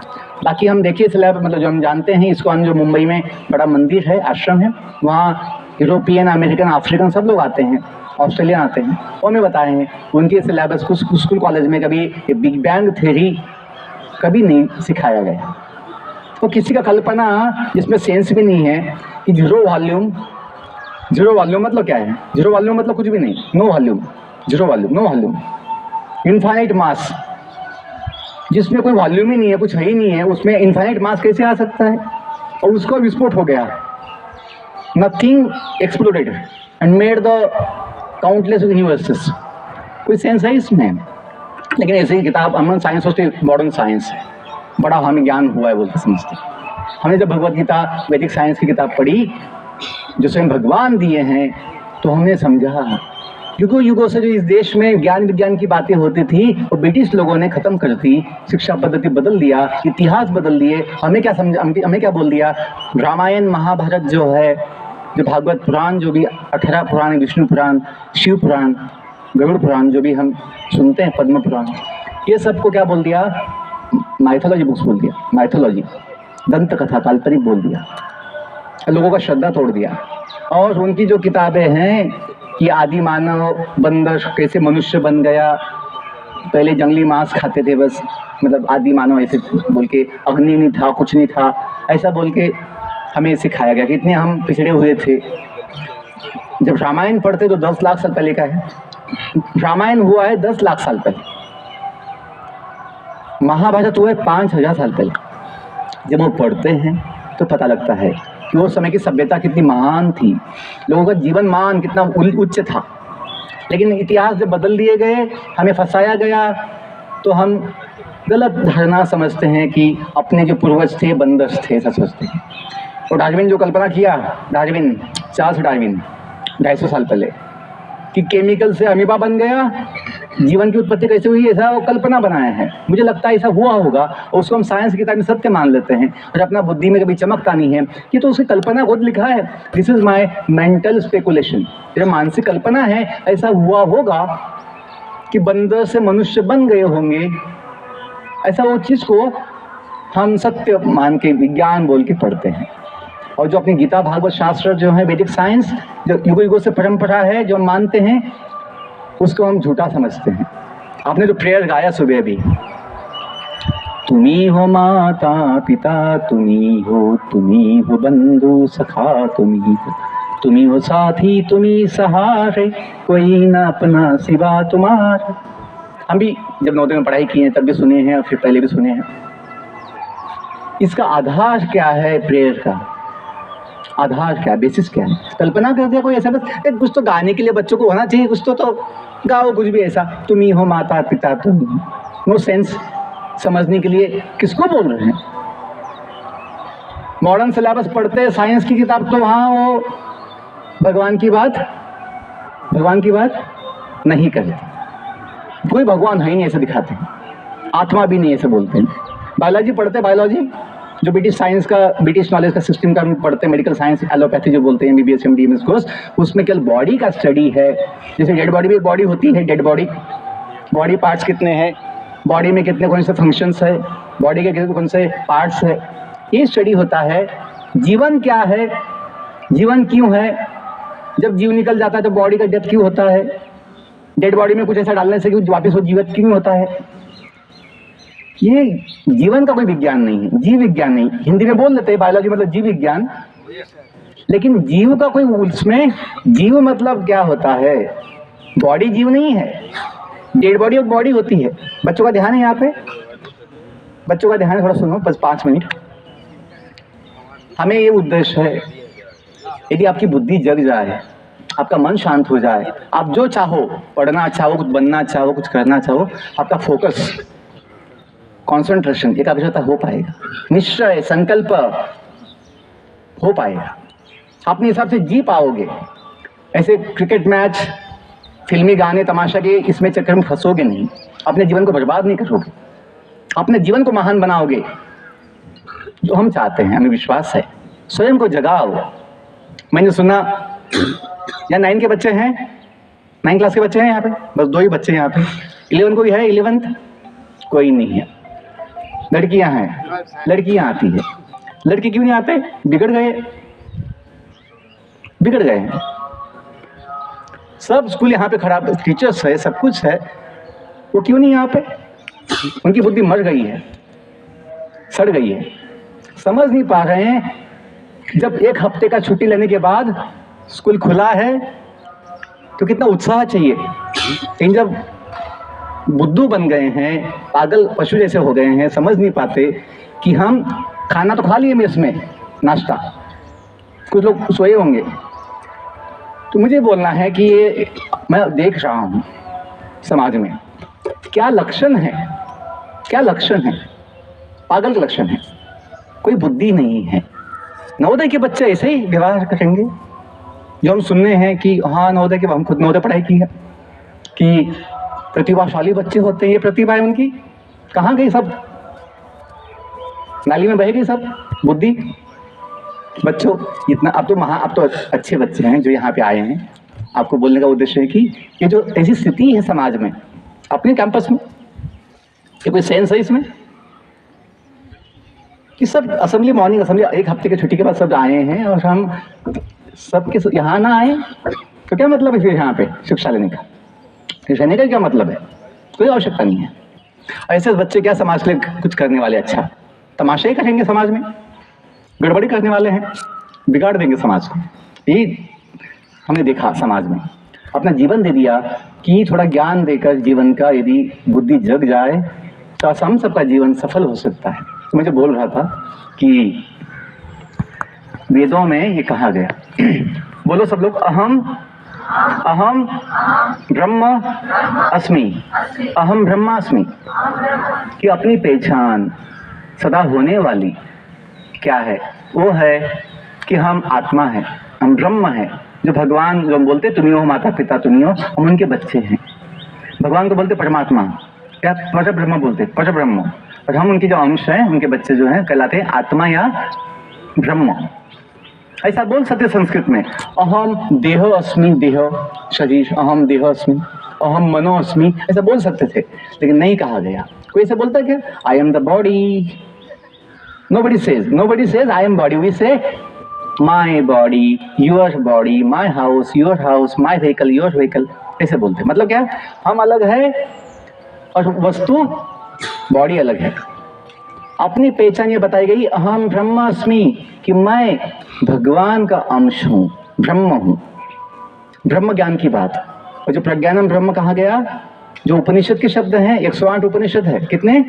बाकी हम देखिए सिलेबस, मतलब जो हम जानते हैं, इस्कॉन जो मुंबई में बड़ा मंदिर है, आश्रम है, वहाँ यूरोपियन, अमेरिकन, अफ्रीकन सब लोग आते हैं, ऑस्ट्रेलियन आते हैं। वो हमें बताए हैं उनके सिलेबस कुछ स्कूल कॉलेज में कभी बिग बैंग थ्योरी कभी नहीं सिखाया गया। तो किसी का कल्पना जिसमें सेंस भी नहीं है कि जीरो वॉल्यूम मतलब क्या है, जीरो वॉल्यूम मतलब कुछ भी नहीं, no volume, zero volume, no volume, infinite mass, जिसमें कोई वॉल्यूम ही नहीं है, कुछ है ही नहीं है, उसमें इनफाइनाइट मास कैसे आ सकता है। और उसका विस्फोट हो गया, nothing exploded and made the countless universes. कोई सेंस है इसमें? लेकिन ऐसे ही किताब हम साइंस सोचते मॉडर्न साइंस है, बड़ा हमें ज्ञान हुआ है बोलते समझते। हमने जब भगवत गीता वैदिक साइंस की किताब पढ़ी जो स्वयं भगवान दिए हैं, तो हमने समझा युगों युगों से जो इस देश में ज्ञान विज्ञान की बातें होती थी वो ब्रिटिश लोगों ने खत्म कर दी, शिक्षा पद्धति बदल दिया, इतिहास बदल दिए। हमें क्या समझा, हमें क्या बोल दिया, रामायण महाभारत जो है, जो भागवत पुराण, जो भी 18 पुराण, विष्णु पुराण, शिव पुराण, गरुड़ पुराण, जो भी हम सुनते हैं, पद्म पुराण, ये सबको क्या बोल दिया, माइथोलॉजी बुक्स बोल दिया, माइथोलॉजी, दंत कथा, काल्पनिक बोल दिया, लोगों का श्रद्धा तोड़ दिया। और उनकी जो किताबें हैं कि आदि मानव, बंदर कैसे मनुष्य बन गया, पहले जंगली मांस खाते थे बस, मतलब आदि मानव ऐसे बोल के, अग्नि नहीं था, कुछ नहीं था, ऐसा बोल के हमें सिखाया गया कि इतने हम पिछड़े हुए थे। जब रामायण पढ़ते तो 10 लाख साल पहले का है, रामायण हुआ है 10 लाख साल पहले, महाभारत हुआ है 5000 साल पहले। जब वो पढ़ते हैं तो पता लगता है कि वो समय की सभ्यता कितनी महान थी, लोगों का जीवन मान कितना उच्च था। लेकिन इतिहास जब बदल दिए गए, हमें फंसाया गया, तो हम गलत धारणा समझते हैं कि अपने जो पूर्वज थे बंदर थे, ऐसा सोचते हैं। तो डार्विन जो कल्पना किया, डार्विन, चार्ल्स डार्विन 250 साल पहले, कि केमिकल से अमीबा बन गया, जीवन की उत्पत्ति कैसे हुई, ऐसा वो कल्पना बनाया है। मुझे लगता है ऐसा हुआ होगा, और उसको हम साइंस की किताब में सत्य मान लेते हैं, और अपना बुद्धि में कभी चमकता नहीं है कि तो उसकी कल्पना खुद लिखा है, this is my mental speculation, जो मानसिक कल्पना है, ऐसा हुआ होगा कि बंदर से मनुष्य बन गए होंगे, ऐसा वो चीज़ को हम सत्य मान के विज्ञान बोल के पढ़ते हैं। और जो अपनी गीता भागवत शास्त्र जो है, वैदिक साइंस जो युगों युगों से परंपरा है, जो हम मानते हैं, उसको हम झूठा समझते हैं। आपने जो प्रेयर गाया सुबह भी, तुम्ही हो माता पिता, तुम्ही हो बंधु सखा, तुम्ही हो साथी, तुम्ही सहारे, कोई ना अपना सिवा तुम्हारा। हम भी जब नवोदय में पढ़ाई की है तब भी सुने हैं, और फिर पहले भी सुने हैं। इसका आधार क्या है, प्रेयर का आधार क्या, बेसिस क्या है? कल्पना कर दिया कोई ऐसा, बस कुछ तो गाने के लिए बच्चों को होना चाहिए, कुछ तो गाओ कुछ भी ऐसा, तुम ही हो माता पिता, तुम, नो सेंस समझने के लिए किसको बोल रहे हैं। मॉडर्न सिलेबस पढ़ते हैं, साइंस की किताब, तो वहाँ वो भगवान की बात नहीं करते, कोई भगवान है ही नहीं ऐसे दिखाते हैं, आत्मा भी नहीं ऐसे बोलते हैं। बायोलॉजी पढ़ते हैं, बायोलॉजी जो ब्रिटिश साइंस का, ब्रिटिश नॉलेज का सिस्टम का हम पढ़ते हैं, मेडिकल साइंस, एलोपैथी जो बोलते हैं, MBBS MD MS कोर्स, उसमें केवल बॉडी का स्टडी है। जैसे डेड बॉडी भी एक बॉडी होती है, डेड बॉडी, बॉडी पार्ट्स कितने हैं, बॉडी में कितने कौन से फंक्शंस है, बॉडी के कितने कौन से पार्ट्स है, ये स्टडी होता है। जीवन क्या है, जीवन क्यों है, जब जीव निकल जाता है तो बॉडी का डेथ क्यों होता है, डेड बॉडी में कुछ ऐसा डालने से वापस वो जीवित क्यों होता है। ये जीवन का कोई विज्ञान नहीं है, जीव विज्ञान नहीं, हिंदी में बोल देते हैं बायोलॉजी मतलब जीव विज्ञान, लेकिन जीव का कोई उसमें, जीव मतलब क्या होता है? बॉडी जीव नहीं है, डेड बॉडी और बॉडी होती है। बच्चों का ध्यान है यहाँ पे, बच्चों का ध्यान, थोड़ा सुनो बस 5 मिनट। हमें ये उद्देश्य है, यदि आपकी बुद्धि जग जाए, आपका मन शांत हो जाए, आप जो चाहो, पढ़ना चाहो, कुछ बनना चाहो, कुछ करना चाहो, आपका फोकस, कंसंट्रेशन, एकाग्रता हो पाएगा, निश्चय संकल्प हो पाएगा, अपने हिसाब से जी पाओगे। ऐसे क्रिकेट मैच, फिल्मी गाने, तमाशा के इसमें चक्कर में फंसोगे नहीं, अपने जीवन को बर्बाद नहीं करोगे, अपने जीवन को महान बनाओगे। जो हम चाहते हैं, हमें विश्वास है, स्वयं को जगाओ। मैंने सुना यहाँ 9 के बच्चे हैं, 9 क्लास के बच्चे हैं यहाँ पे, बस 2 ही बच्चे हैं यहाँ पे। 11 कोई है? 11th कोई नहीं है। लड़कियां हैं, लड़कियां आती है। लड़के क्यों नहीं आते? बिगड़ गए, बिगड़ गए हैं। सब स्कूल यहाँ पे खराब, टीचर्स है, सब कुछ है, वो क्यों नहीं यहाँ पे? उनकी बुद्धि मर गई है, सड़ गई है, समझ नहीं पा रहे हैं। जब 1 हफ्ते का छुट्टी लेने के बाद स्कूल खुला है तो कितना उत्साह चाहिए, लेकिन जब बुद्धू बन गए हैं, पागल पशु जैसे हो गए हैं, समझ नहीं पाते कि हम खाना तो खा लिए मेस में, नाश्ता, कुछ लोग सोए होंगे। तो मुझे बोलना है कि ये मैं देख रहा हूँ समाज में क्या लक्षण है, क्या लक्षण है, पागल के लक्षण है, कोई बुद्धि नहीं है। नवोदय के बच्चे ऐसे ही व्यवहार करेंगे जो हम सुनने हैं कि हाँ नवोदय के, हम खुद नवोदय पढ़ाई की है, कि प्रतिभाशाली बच्चे होते हैं। ये प्रतिभा है उनकी कहाँ गई? सब नाली में बह गई सब बुद्धि। बच्चों इतना, अब तो अच्छे बच्चे हैं जो यहाँ पे आए हैं। आपको बोलने का उद्देश्य है कि ये जो ऐसी स्थिति है समाज में, अपने कैंपस में, ये कोई सेंस है इसमें कि सब असेंबली, मॉर्निंग असेंबली, 1 हफ्ते की छुट्टी के बाद सब आए हैं और हम सबके यहाँ ना आए तो क्या मतलब है फिर यहाँ पे शिक्षा लेने का? रहने का क्या मतलब है? कोई आवश्यकता नहीं है। ऐसे बच्चे क्या समाज के लिए कुछ करने वाले? अच्छा तमाशा ही करेंगे, समाज में गड़बड़ी करने वाले हैं, बिगाड़ देंगे समाज को। यही हमने देखा समाज में। अपना जीवन दे दिया कि थोड़ा ज्ञान देकर जीवन का यदि बुद्धि जग जाए तो हम सबका जीवन सफल हो सकता है। तो मैं जो बोल रहा था कि वेदों में ये कहा गया, बोलो सब लोग, अहम ब्रह्म अस्मि, अहम ब्रह्मास्मि, कि अपनी पहचान सदा होने वाली क्या है? वो है कि हम आत्मा है, हम ब्रह्म है। जो भगवान, जो हम बोलते तुम्ही हो माता पिता, तुम्ही हो, हम उनके बच्चे हैं। भगवान को बोलते परमात्मा, क्या पर ब्रह्म बोलते, पर ब्रह्म, और हम उनके जो अंश हैं, उनके बच्चे जो हैं कहलाते हैं आत्मा या ब्रह्म। ऐसा बोल सकते संस्कृत में, अहम देह अस्मि, देह शरीर, अहम देह अस्मि, अहम मनो अस्मि, ऐसा बोल सकते थे, लेकिन नहीं कहा गया। कोई ऐसा बोलता क्या? I am the body. Nobody says I am body. We say my body, your body, my house, my vehicle, your vehicle. ऐसे बोलते हैं। मतलब क्या? हम अलग है और वस्तु बॉडी अलग है। अपनी पहचान ये बताई गई, अहम ब्रह्मास्मि, कि मैं भगवान का अंश हूँ, ब्रह्म हूँ। ब्रह्म ज्ञान की बात, और जो प्रज्ञानम ब्रह्म कहा गया, जो उपनिषद के शब्द हैं, 108 उपनिषद है। कितने?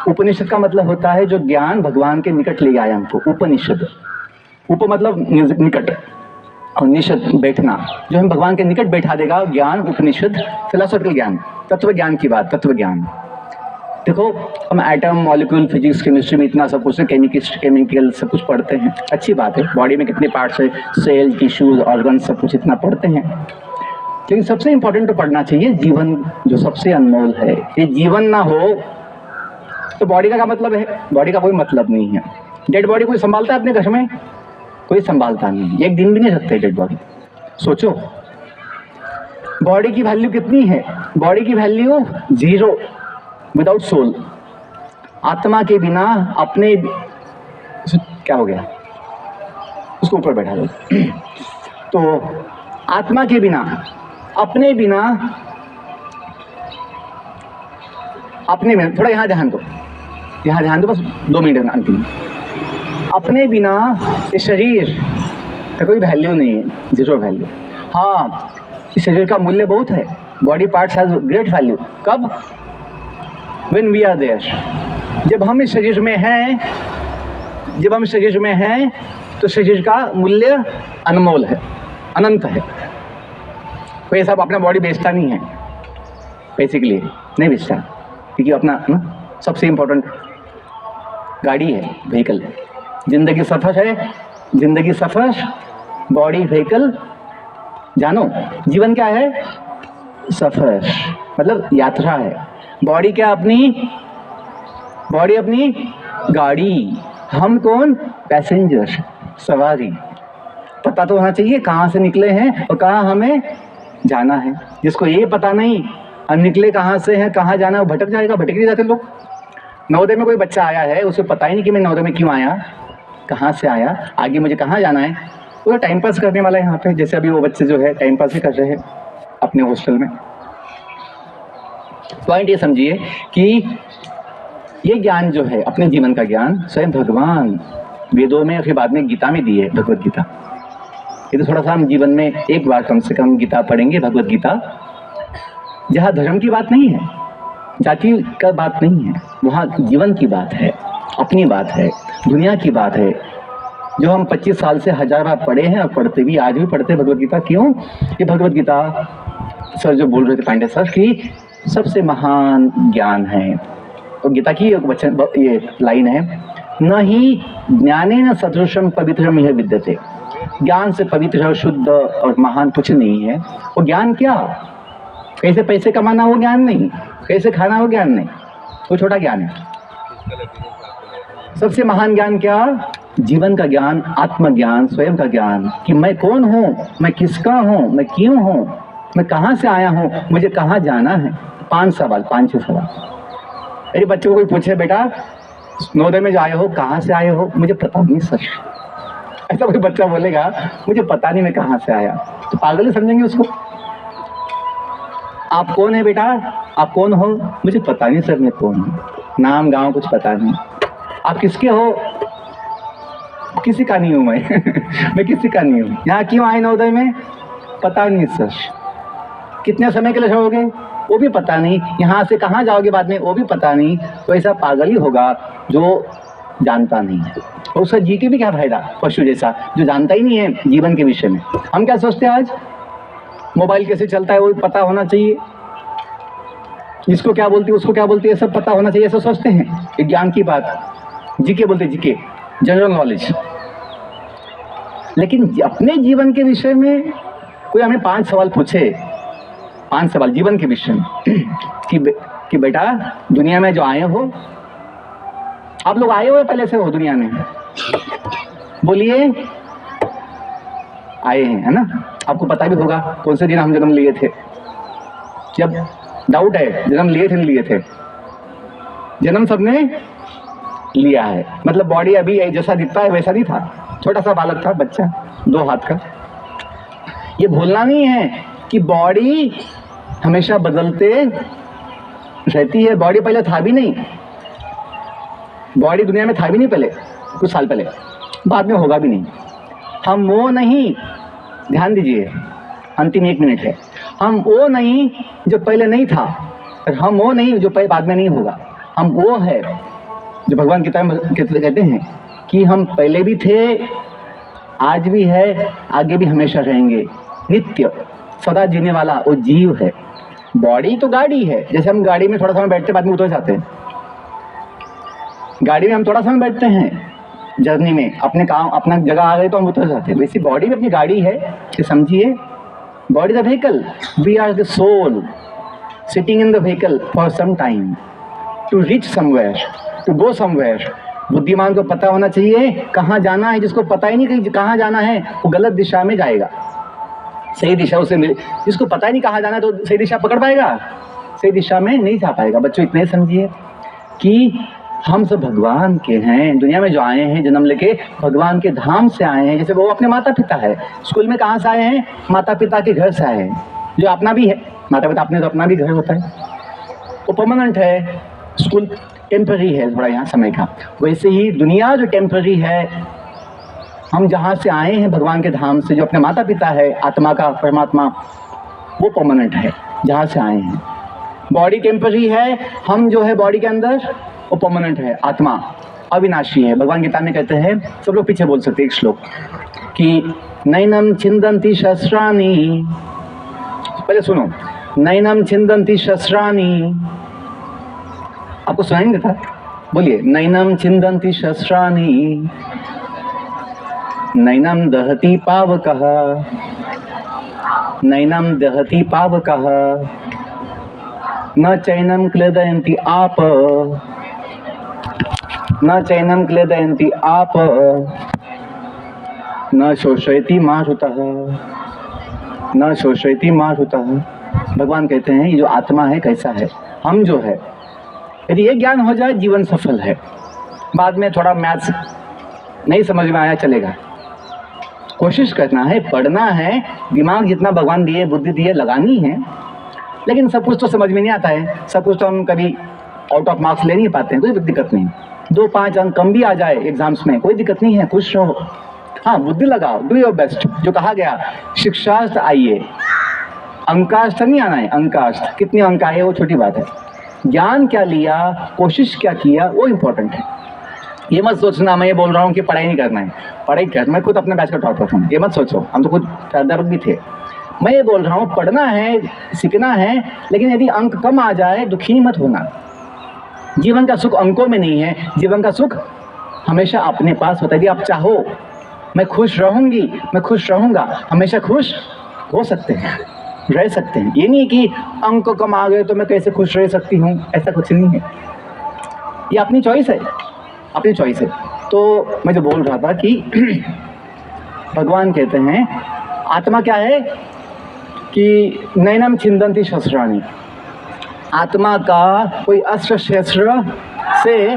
उपनिषद का मतलब होता है जो ज्ञान भगवान के निकट ले आया हमको। उपनिषद, उप मतलब निकट, और निषद बैठना, जो हम भगवान के निकट बैठा देगा ज्ञान। उपनिषद फिलोसॉफिकल ज्ञान, तत्व ज्ञान की बात, तत्व ज्ञान। देखो हम एटम, मॉलिक्यूल, फिजिक्स, केमिस्ट्री में इतना सब कुछ, केमिकल सब कुछ पढ़ते हैं, अच्छी बात है। बॉडी में कितने पार्ट्स है, सेल, टिश्यूज, ऑर्गन, सब कुछ इतना पढ़ते हैं, लेकिन सबसे इंपॉर्टेंट तो पढ़ना चाहिए जीवन, जो सबसे अनमोल है। ये जीवन ना हो तो बॉडी का क्या मतलब है? बॉडी का कोई मतलब नहीं है। डेड बॉडी कोई संभालता है अपने घर में? कोई संभालता नहीं, एक दिन भी नहीं रखते डेड बॉडी। सोचो बॉडी की वैल्यू कितनी है? बॉडी की वैल्यू 0, विदाउट सोल। आत्मा के बिना अपने, क्या हो गया, उसको ऊपर बैठा दो। तो आत्मा के बिना, अपने बिना, अपने में, थोड़ा यहाँ ध्यान दो, यहाँ ध्यान दो, बस 2 मिनट अंतिम। अपने बिना ये शरीर तो कोई वैल्यू नहीं है, जीरो वैल्यू। हाँ, इस शरीर का मूल्य बहुत है। Body parts has great value. कब? When we are there. जब हम इस शरीर में हैं, जब हम इस शरीर में हैं तो शरीर का मूल्य अनमोल है, अनंत है। कोई सब अपना बॉडी बेचता नहीं है पैसे के लिए, नहीं बेचता, क्योंकि अपना ना सबसे इम्पोर्टेंट गाड़ी है, व्हीकल है। जिंदगी सफर है, जिंदगी सफर, बॉडी व्हीकल। जानो जीवन क्या है? सफर, मतलब यात्रा है। बॉडी क्या? अपनी बॉडी, अपनी गाड़ी। हम कौन? पैसेंजर, सवारी। पता तो होना चाहिए कहाँ से निकले हैं और कहाँ हमें जाना है। जिसको ये पता नहीं हम निकले कहाँ से हैं, कहाँ जाना है, वो भटक जाएगा। भटक नहीं जाते लोग। नवोदय में कोई बच्चा आया है, उसे पता ही नहीं कि मैं नवोदय में क्यों आया, कहाँ से आया, आगे मुझे कहाँ जाना है। वो टाइम पास करने वाला है यहाँ पे। जैसे अभी वो बच्चे जो है टाइम पास ही कर रहे हैं अपने हॉस्टल में। पॉइंट ये समझिए कि ये ज्ञान जो है, अपने जीवन का ज्ञान, स्वयं भगवान वेदों में, फिर बाद में गीता में दी है, भगवत गीता। ये तो थोड़ा सा हम जीवन में एक बार कम से कम गीता पढ़ेंगे, भगवत गीता, जहाँ धर्म की बात नहीं है, जाति का बात नहीं है, वहाँ जीवन की बात है, अपनी बात है, दुनिया की बात है, जो हम 25 साल से 1000 बार पढ़े हैं और पढ़ते भी, आज भी पढ़ते हैं भगवत गीता। क्यों? ये भगवत गीता सर जो बोल रहे थे पांडे सर की सबसे महान ज्ञान है। और गीता की एक वचन, ये लाइन है, न ही ज्ञानेन सदृशम पवित्रम यह विद्यते। ज्ञान से पवित्र, शुद्ध और महान कुछ नहीं है। वो ज्ञान क्या? कैसे पैसे कमाना, वो ज्ञान नहीं। कैसे खाना, वो ज्ञान नहीं। वो छोटा ज्ञान है। सबसे महान ज्ञान क्या? जीवन का ज्ञान, आत्मज्ञान, स्वयं का ज्ञान कि मैं कौन हूँ, मैं किसका हूँ, मैं क्यों हूँ, मैं कहाँ से आया हूँ, मुझे कहाँ जाना है। 5 सवाल, 5-6 सवाल। मेरे बच्चों को कोई पूछे, बेटा नवोदय में जो आए हो, कहाँ से आए हो? मुझे पता नहीं सर। ऐसा कोई बच्चा बोलेगा मुझे पता नहीं मैं कहाँ से आया, तो पागल ही समझेंगे उसको। आप कौन है बेटा? आप कौन हो? मुझे पता नहीं सर मैं कौन हूँ, नाम गांव कुछ पता नहीं। आप किसके हो? किसी का नहीं हूँ मैं। मैं किसी का नहीं हूँ। यहाँ क्यों आए नवोदय में? पता नहीं सर। कितने समय के लिए रहोगे? वो भी पता नहीं। यहाँ से कहाँ जाओगे बाद में? वो भी पता नहीं। तो ऐसा पागल ही होगा जो जानता नहीं है। और उसका जी के भी क्या फायदा? पशु जैसा जो जानता ही नहीं है जीवन के विषय में। हम क्या सोचते हैं आज? मोबाइल कैसे चलता है वो पता होना चाहिए, इसको क्या बोलती है, उसको क्या बोलती है, सब पता होना चाहिए, ऐसा सोचते हैं। ये ज्ञान की बात, जीके बोलते, जीके, जनरल नॉलेज। लेकिन अपने जीवन के विषय में कोई हमें 5 सवाल पूछे, 5 सवाल जीवन के विषय में कि बेटा दुनिया में जो आए हो, आप लोग आए हुए पहले से हो दुनिया में? बोलिए आए हैं, है ना? आपको पता भी होगा कौन से दिन हम जन्म लिए थे। जब डाउट है जन्म लिए थे नहीं लिए थे, जन्म सबने लिया है। मतलब बॉडी अभी जैसा दिखता है वैसा नहीं था, छोटा सा बालक था, बच्चा 2 हाथ का। ये भूलना नहीं है कि बॉडी हमेशा बदलते रहती है। बॉडी पहले था भी नहीं, बॉडी दुनिया में था भी नहीं पहले, कुछ साल पहले, बाद में होगा भी नहीं। हम वो नहीं, ध्यान दीजिए, अंतिम 1 मिनट है। हम वो नहीं जो पहले नहीं था, और हम वो नहीं जो पहले बाद में नहीं होगा। हम वो है जो भगवान गीता में कहते हैं कि हम पहले भी थे, आज भी है, आगे भी हमेशा रहेंगे। नित्य सदा जीने वाला वो जीव है। बॉडी तो गाड़ी है, जैसे हम गाड़ी में थोड़ा समय बैठते बाद में उतर जाते हैं। गाड़ी में हम थोड़ा समय बैठते हैं, जर्नी में अपने काम, अपना जगह आ गए तो हम उतर जाते हैं। वैसी बॉडी भी अपनी गाड़ी है, ये समझिए। Body the vehicle, we are the soul sitting in the vehicle for some time to reach somewhere, to go somewhere. बुद्धिमान को पता होना चाहिए कहाँ जाना है। जिसको पता ही नहीं कि कहाँ जाना है वो गलत दिशा में जाएगा। सही दिशा उसे मिले, जिसको पता ही नहीं कहाँ जाना है तो सही दिशा पकड़ पाएगा? सही दिशा में नहीं जा पाएगा। बच्चों इतने समझिए कि हम सब भगवान के हैं। दुनिया में जो आए हैं जन्म लेके भगवान के धाम से आए हैं। जैसे वो अपने माता पिता है, स्कूल में कहाँ से आए हैं? माता पिता के घर से आए हैं, जो अपना भी है। माता पिता अपने तो अपना भी घर होता है, वो परमानेंट है। स्कूल टेम्पररी है, थोड़ा यहाँ समय का। वैसे ही दुनिया जो टेम्पररी है, हम जहाँ से आए हैं भगवान के धाम से, जो अपने माता पिता है आत्मा का परमात्मा, वो परमानेंट है जहाँ से आए हैं। बॉडी टेम्पररी है, हम जो है बॉडी के अंदर वो परमानेंट है, आत्मा अविनाशी है। भगवान गीता में कहते हैं, सब लोग पीछे बोल सकते हैं एक श्लोक कि नैनम छिंदन्ति शस्त्राणि, पहले सुनो, नैनम छिंदन्ति शस्त्राणि, आपको सुनाई नहीं देता, बोलिए, नैनम छिंदन्ति शस्त्राणि, नैनम दहति पावकः, नैनम दहति पावकः, न चैनम क्लेदयन्ति आप, न चैनम क्लेदयन्ति आप, न शोषयति मारुतः, न शोषयति मारुतः। भगवान कहते हैं ये जो आत्मा है कैसा है, हम जो है, यदि ये ज्ञान हो जाए जीवन सफल है। बाद में थोड़ा मैथ्स नहीं समझ में आया चलेगा, कोशिश करना है, पढ़ना है, दिमाग जितना भगवान दिए, बुद्धि दिए, लगानी है। लेकिन सब कुछ तो समझ में नहीं आता है, सब कुछ तो हम कभी आउट ऑफ मार्क्स ले नहीं पाते हैं, कोई दिक्कत नहीं। 2-5 अंक कम भी आ जाए एग्जाम्स में, कोई दिक्कत नहीं है, खुश रहो। हाँ, बुद्धि लगाओ, डू योर बेस्ट। जो कहा गया शिक्षास्त्र आइए, अंकास्त्र नहीं आना है, अंकास्त्र कितने अंक आए वो छोटी बात है, ज्ञान क्या लिया, कोशिश क्या किया, वो इम्पोर्टेंट है। ये मत सोचना मैं ये बोल रहा हूँ कि पढ़ाई नहीं करना है, पढ़ाई कर, मैं खुद अपने बैच का टॉपर हूँ, ये मत सोचो, हम तो खुद अध्यापक भी थे। मैं ये बोल रहा हूँ पढ़ना है, सीखना है, लेकिन यदि अंक कम आ जाए दुखी मत होना। जीवन का सुख अंकों में नहीं है, जीवन का सुख हमेशा अपने पास होता है। यदि आप चाहो मैं खुश रहूंगी, मैं खुश रहूंगा, हमेशा खुश हो सकते हैं, रह सकते हैं। ये नहीं कि अंक कम आ गए तो मैं कैसे खुश रह सकती हूँ, ऐसा कुछ नहीं है, ये अपनी चॉइस है, अपनी चॉइस है। तो मैं जो बोल रहा था कि भगवान कहते हैं आत्मा क्या है कि नैनम छिंदन्ति शस्त्राणि, आत्मा का कोई अस्त्र शस्त्र से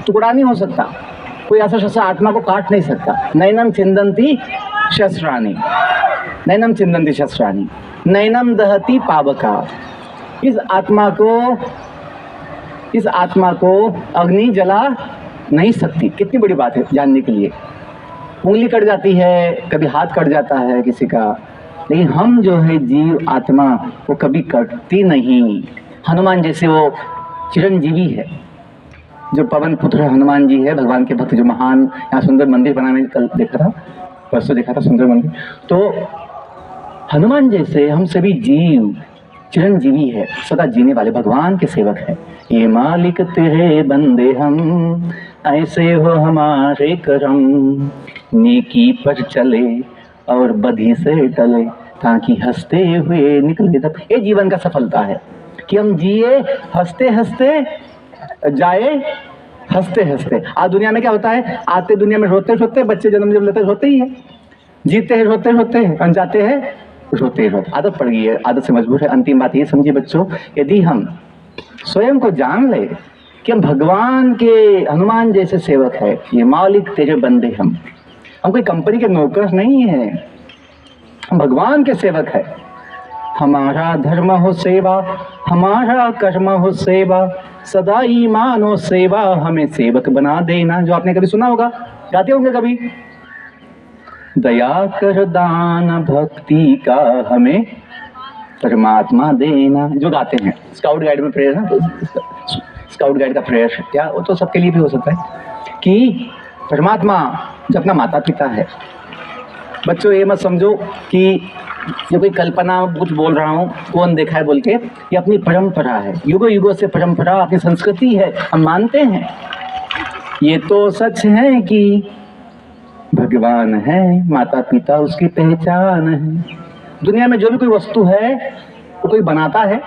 टुकड़ा नहीं हो सकता, कोई अस्त्र शस्त्र आत्मा को काट नहीं सकता। नैनम छिंदन्ति शस्त्राणि, नैनम छिंदन्ति शस्त्राणि, नैनम दहति पावका। इस आत्मा को अग्नि जला नहीं सकती। कितनी बड़ी बात है जानने के लिए। उंगली कट जाती है, कभी हाथ कट जाता है किसी का, लेकिन हम जो है जीव आत्मा वो कभी कटती नहीं। हनुमान जैसे वो चिरंजीवी है, जो पवन पुत्र हनुमान जी है, भगवान के भक्त, जो महान यहाँ सुंदर मंदिर बना, मैंने कल देखा था, परसों देखा था सुंदर मंदिर। तो हनुमान जैसे हम सभी जीव चिरंजीवी है, सदा जीने वाले भगवान के सेवक है। ये मालिक तेरे बंदे हम, ऐसे हो हमारे करम, नेकी पर चले और बधी से टले, ताकि हंसते हुए निकले तब। ये जीवन का सफलता है कि हम जिए हंसते हंसते, जाए हंसते हंसते। आज दुनिया में क्या होता है, आते दुनिया में रोते रोते, बच्चे जन्म जब लेते रोते ही है, जीते हैं रोते रोते, और जाते हैं रोते रोते। आदत पड़ गई है, आदत से मजबूर है। अंतिम बात ये समझिए बच्चों, यदि हम स्वयं को जान ले कि हम भगवान के हनुमान जैसे सेवक है, ये मालिक तेरे बंदे हम कोई कंपनी के नौकर नहीं है, हम भगवान के सेवक है। हमारा धर्म हो सेवा, हमारा कर्म हो सेवा, सदा ईमान हो सेवा, हमें सेवक बना देना। जो आपने कभी सुना होगा, गाते होंगे कभी, दया कर दान भक्ति का हमें परमात्मा देना, जो गाते हैं। स्काउट गाइड में प्रेयर है, स्काउट गाइड का प्रेयर क्या, वो तो सबके लिए भी हो सकता है कि परमात्मा जो अपना माता पिता है। बच्चों ये मत समझो कि ये कोई कल्पना कुछ बोल रहा हूँ, कौन देखा है बोल के, ये अपनी परंपरा है, युगों युगों से परंपरा, अपनी संस्कृति है, हम मानते हैं। ये तो सच है कि भगवान है, माता पिता उसकी पहचान है। दुनिया में जो भी कोई वस्तु है वो कोई बनाता है,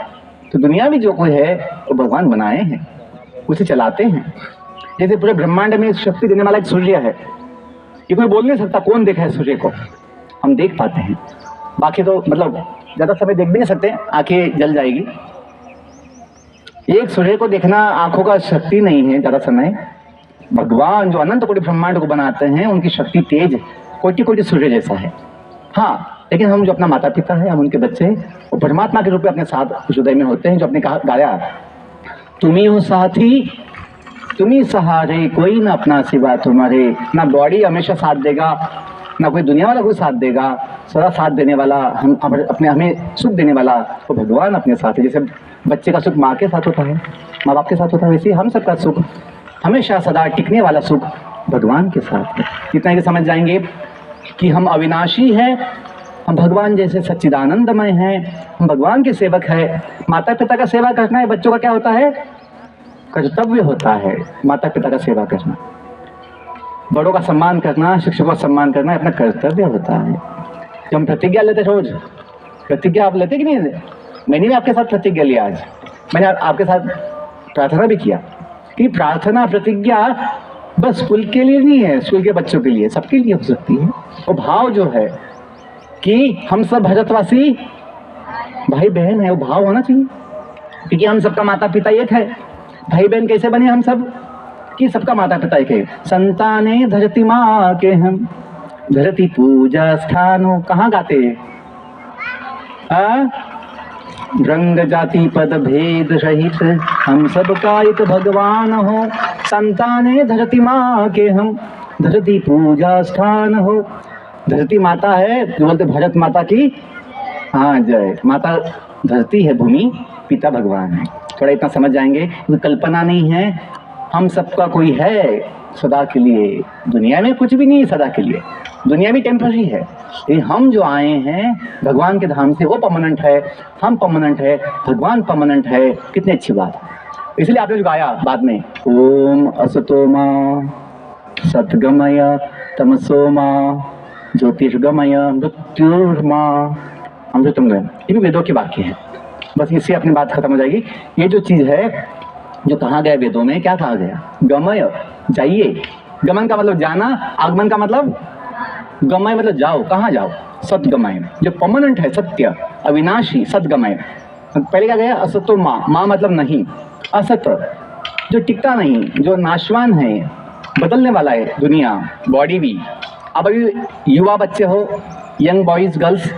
तो दुनिया में जो कोई है वो भगवान बनाए हैं, उसे चलाते हैं। जैसे पूरे ब्रह्मांड में शक्ति देने वाला एक सूर्य है, ये कोई बोल नहीं सकता कौन देखा है सूर्य को, हम देख पाते हैं, बाकी तो मतलब ज़्यादा समय देख भी नहीं सकते, आंखें जल जाएगी। एक सूर्य को देखना आंखों का शक्ति नहीं है ज़्यादा समय। भगवान जो अनंत कोटि ब्रह्मांड को बनाते हैं, उनकी शक्ति तेज कोटि कोटि सूर्य जैसा है। हाँ, लेकिन हम जो अपना माता पिता है, हम उनके बच्चे, वो परमात्मा के रूप में अपने साथ हृदय में होते हैं। जो आपने कहा गाया, तुम ही हो साथी तुम ही सहारे, कोई ना अपना सिवा तुम्हारे। ना बॉडी हमेशा साथ देगा, ना कोई दुनिया वाला कोई साथ देगा। सदा साथ देने वाला, हम अपने हमें सुख देने वाला वो भगवान अपने साथ है। जैसे बच्चे का सुख माँ के साथ होता है, माँ बाप के साथ होता है, वैसे ही हम सबका सुख हमेशा सदा टिकने वाला सुख भगवान के साथ है। इतना ही समझ जाएंगे कि हम अविनाशी हैं, हम भगवान जैसे सच्चिदानंदमय हैं, हम भगवान के सेवक हैं। माता पिता का सेवा करना है, बच्चों का क्या होता है? कर्तव्य होता है माता पिता का सेवा करना। बड़ों का सम्मान करना, शिक्षकों का सम्मान करना अपना कर्तव्य होता है। जब हम प्रतिज्ञा लेते रोज, प्रतिज्ञा आप लेते कि नहीं? मैंने भी आपके साथ प्रतिज्ञा लिया आज, मैंने आपके साथ प्रार्थना भी किया कि प्रार्थना प्रतिज्ञा बस स्कूल के लिए नहीं है, स्कूल के बच्चों के लिए, सबके लिए हो सकती है। वो भाव जो है कि हम सब भारतवासी भाई बहन है, वो भाव होना चाहिए। क्योंकि हम सबका माता पिता एक है। भाई बहन कैसे बने हम सब? कि सबका माता पिता एक है। संताने धरती माँ के हम, धरती पूजा स्थानो। कहाँ गाते हैं? रंग जाति पद भेद रहित हम सबका एक भगवान हो। संताने धरती माँ के हम, धरती पूजा स्थान हो। धरती माता है, जो बोलते भारत माता की हाँ जय। माता धरती है, भूमि पिता भगवान है। थोड़ा इतना समझ जाएंगे, कोई कल्पना नहीं है, हम सबका कोई है सदा के लिए। दुनिया में कुछ भी नहीं है सदा के लिए, दुनिया भी टेम्पररी है। लेकिन हम जो आए हैं भगवान के धाम से, वो परमानेंट है, हम परमानेंट है, भगवान परमानेंट है। कितनी अच्छी बात है। इसलिए आपने जो गाया बाद में, ओम असतो मां सद्गमय तमसो मां ज्योतिर्गमय मृत्युर्मां अमृतम गमय। ये भी वेदों के वाक्य है। बस इससे अपनी बात खत्म हो जाएगी। ये जो चीज है जो कहा गया वेदों में, क्या कहा गया? गमय, जाइए। गमन का मतलब जाना, आगमन का मतलब गमय मतलब जाओ। कहाँ जाओ? सद्गमय, जो परमानेंट है, सत्य अविनाशी सद्गमय। पहले क्या गया? असतो माँ, माँ मतलब नहीं, असत जो टिकता नहीं, जो नाशवान है, बदलने वाला है दुनिया, बॉडी भी। अब अभी युवा बच्चे हो, यंग बॉयज गर्ल्स,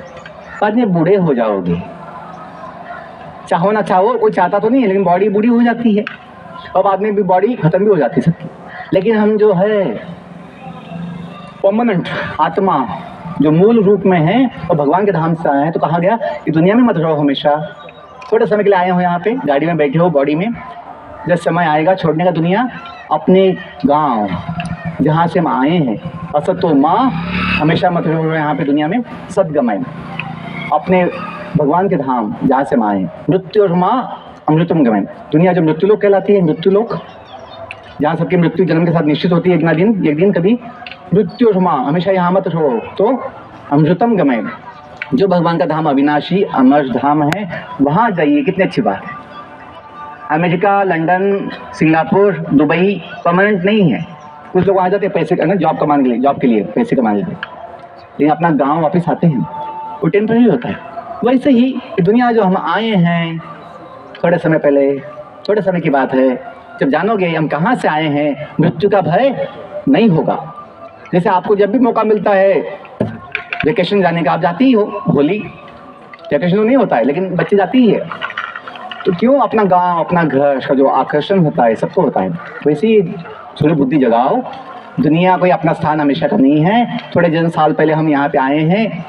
बाद में बूढ़े हो जाओगे। चाहो ना चाहो, कोई चाहता तो नहीं है, लेकिन बॉडी बूढ़ी हो जाती है और बाद में भी बॉडी खत्म भी हो जाती है सबकी। लेकिन हम जो है परमानेंट आत्मा, जो मूल रूप में है, और भगवान के धाम से आए हैं। तो कहा गया कि दुनिया में मत रहो हमेशा, थोड़े समय के लिए आए हो यहाँ पे, गाड़ी में बैठे हो, बॉडी में। जब समय आएगा छोड़ने का दुनिया, अपने गांव जहाँ से हम आए हैं, असतो माँ, हमेशा मत रहो यहाँ पे दुनिया में, सद्गमय, अपने भगवान के धाम जहाँ से हम आए। मृत्युर्मा अमृतम गमय, दुनिया जो मृत्युलोक कहलाती है, मृत्युलोक जहाँ सबकी मृत्यु जन्म के साथ निश्चित होती है, एक दिन कभी। मृत्युर्मा, हमेशा यहाँ मत रहो। तो अमृतम गमय, जो भगवान का धाम अविनाशी अमर धाम है, वहाँ जाइए। कितनी अच्छी बात है। America, London, Singapore, Dubai permanent नहीं है। कुछ लोग आ जाते हैं पैसे करना, जॉब कमाने के लिए, जॉब के लिए पैसे कमाने के लिए, लेकिन अपना गांव वापस आते हैं, वो टेम्पररी होता है। वैसे ही दुनिया जो हम आए हैं थोड़े समय पहले, थोड़े समय की बात है, जब जानोगे हम कहाँ से आए हैं, मृत्यु का भय नहीं होगा। जैसे आपको जब भी मौका मिलता है वेकेशन जाने का, आप जाती ही हो। होली वेकेशन तो नहीं होता है, लेकिन बच्चे जाती ही है। तो क्यों अपना गांव, अपना घर का जो आकर्षण होता है, सबको होता है। वैसे ही थोड़ी बुद्धि जगाओ, दुनिया कोई अपना स्थान हमेशा का नहीं है। थोड़े जन साल पहले हम यहाँ पे आए हैं,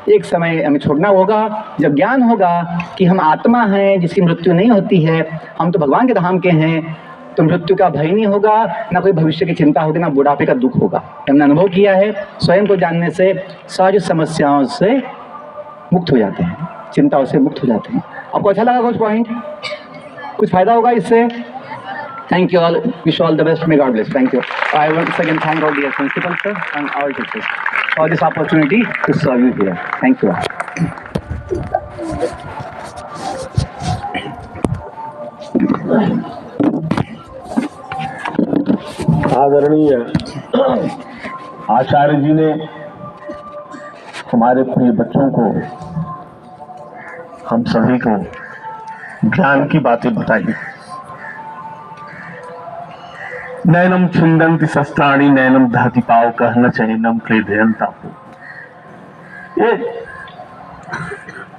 एक समय हमें छोड़ना होगा। जब ज्ञान होगा कि हम आत्मा हैं जिसकी मृत्यु नहीं होती है, हम तो भगवान के धाम के हैं, तो मृत्यु का भय नहीं होगा, ना कोई भविष्य की चिंता होगी, ना बुढ़ापे का दुख होगा। हमने अनुभव किया है, स्वयं को जानने से सारी समस्याओं से मुक्त हो जाते हैं, चिंताओं से मुक्त हो जाते हैं। आपको अच्छा लगा कुछ पॉइंट? कुछ फायदा होगा इससे? Thank you all. Wish you all the best. May God bless. Thank you. I once again thank all the principals, sir, and all teachers for this opportunity to serve you here. Thank you. आदरणीय आचार्य जी ने हमारे प्रिय बच्चों को, हम सभी को ज्ञान की बातें बताई। नैनम छिंदंति शस्त्राणि नैनम दहति पाव कहना चैनम क्लेदयंता हो। ये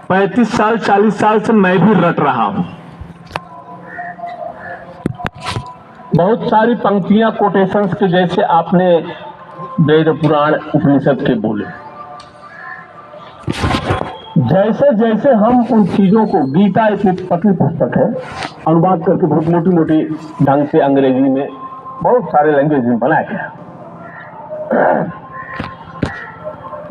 35 साल 40 साल से मैं भी रट रहा हूं। बहुत सारी पंक्तियां कोटेशंस के जैसे आपने वेद पुराण उपनिषद के बोले, जैसे जैसे हम उन चीजों को, गीता एक पतली पुस्तक है, अनुवाद करके बहुत मोटी मोटी ढंग से अंग्रेजी में बहुत सारे लैंग्वेज में बनाया गया।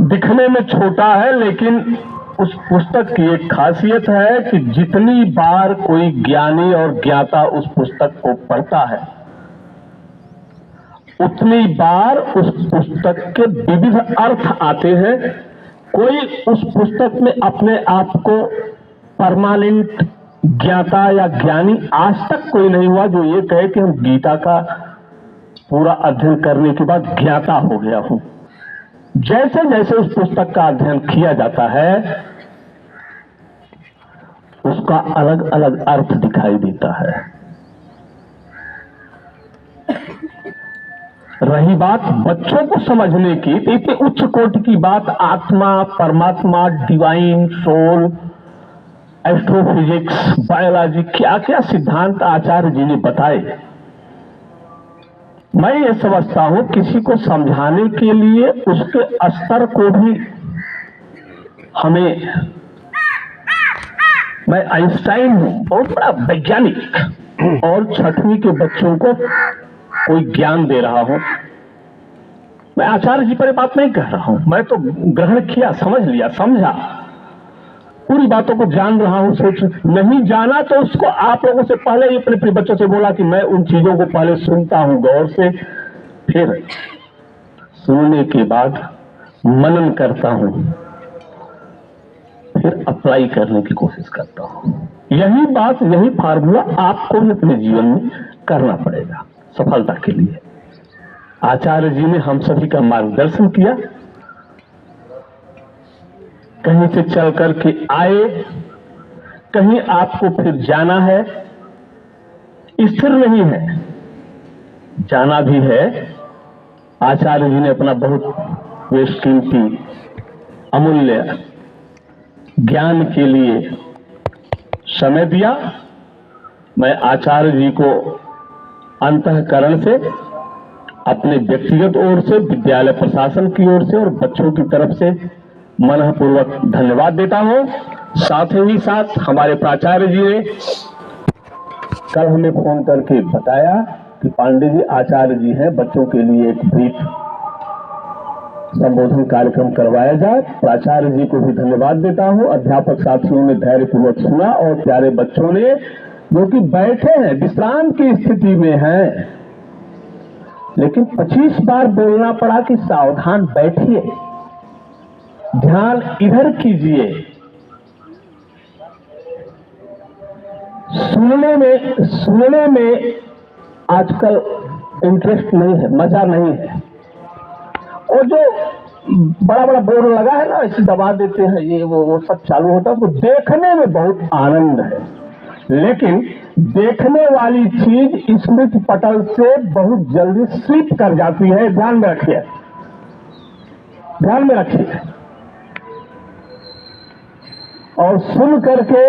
दिखने में छोटा है, लेकिन उस पुस्तक की एक खासियत है कि जितनी बार कोई ज्ञानी और ज्ञाता उस पुस्तक को पढ़ता है, उतनी बार उस पुस्तक के विविध अर्थ आते हैं। कोई उस पुस्तक में अपने आप को परमानेंट ज्ञाता या ज्ञानी आज तक कोई नहीं हुआ जो ये कहे कि हम गीता का पूरा अध्ययन करने के बाद ज्ञाता हो गया हूं। जैसे जैसे उस पुस्तक का अध्ययन किया जाता है, उसका अलग अलग अर्थ दिखाई देता है। रही बात बच्चों को समझने की, तो इतनी उच्च कोटि की बात, आत्मा, परमात्मा, डिवाइन सोल, एस्ट्रोफिजिक्स, बायोलॉजी, क्या क्या सिद्धांत आचार्य जी ने बताए। मैं ये समझता हूं किसी को समझाने के लिए उसके स्तर को भी हमें, मैं आइंस्टाइन हूं, बहुत बड़ा वैज्ञानिक, और 6वीं के बच्चों को कोई ज्ञान दे रहा हूं। मैं आचार्य जी पर बात नहीं कह रहा हूं, मैं तो ग्रहण किया, समझ लिया, समझा, पूरी बातों को जान रहा हूं। सोच नहीं जाना तो उसको आप लोगों से पहले ही अपने बच्चों से बोला कि मैं उन चीजों को पहले सुनता हूं गौर से, फिर सुनने के बाद मनन करता हूं, फिर अप्लाई करने की कोशिश करता हूं। यही बात, यही फार्मूला आपको भी अपने जीवन में करना पड़ेगा सफलता के लिए। आचार्य जी ने हम सभी का मार्गदर्शन किया, कहीं से चल करके आए, कहीं आपको फिर जाना है, स्थिर नहीं है, जाना भी है। आचार्य जी ने अपना बहुत बेशकीमती अमूल्य ज्ञान के लिए समय दिया। मैं आचार्य जी को अंतःकरण से, अपने व्यक्तिगत ओर से, विद्यालय प्रशासन की ओर से और बच्चों की तरफ से मनपूर्वक धन्यवाद देता हूं। साथ ही साथ हमारे प्राचार्य जी ने कल हमें फोन करके बताया कि पांडे जी आचार्य जी हैं, बच्चों के लिए एक ब्रीफ संबोधन कार्यक्रम करवाया जाए। प्राचार्य जी को भी धन्यवाद देता हूं। अध्यापक साथियों ने धैर्यपूर्वक सुना और प्यारे बच्चों ने, जो कि बैठे हैं, विश्राम की स्थिति में हैं, लेकिन 25 बार बोलना पड़ा कि सावधान बैठिए, ध्यान इधर कीजिए। सुनने में आजकल इंटरेस्ट नहीं है, मजा नहीं है। और जो बड़ा बड़ा बोर्ड लगा है ना, ऐसे दबा देते हैं, ये वो सब चालू होता है, तो देखने में बहुत आनंद है, लेकिन देखने वाली चीज स्मृति पटल से बहुत जल्दी स्लिप कर जाती है। ध्यान में रखिए, ध्यान में रखिए। और सुन करके,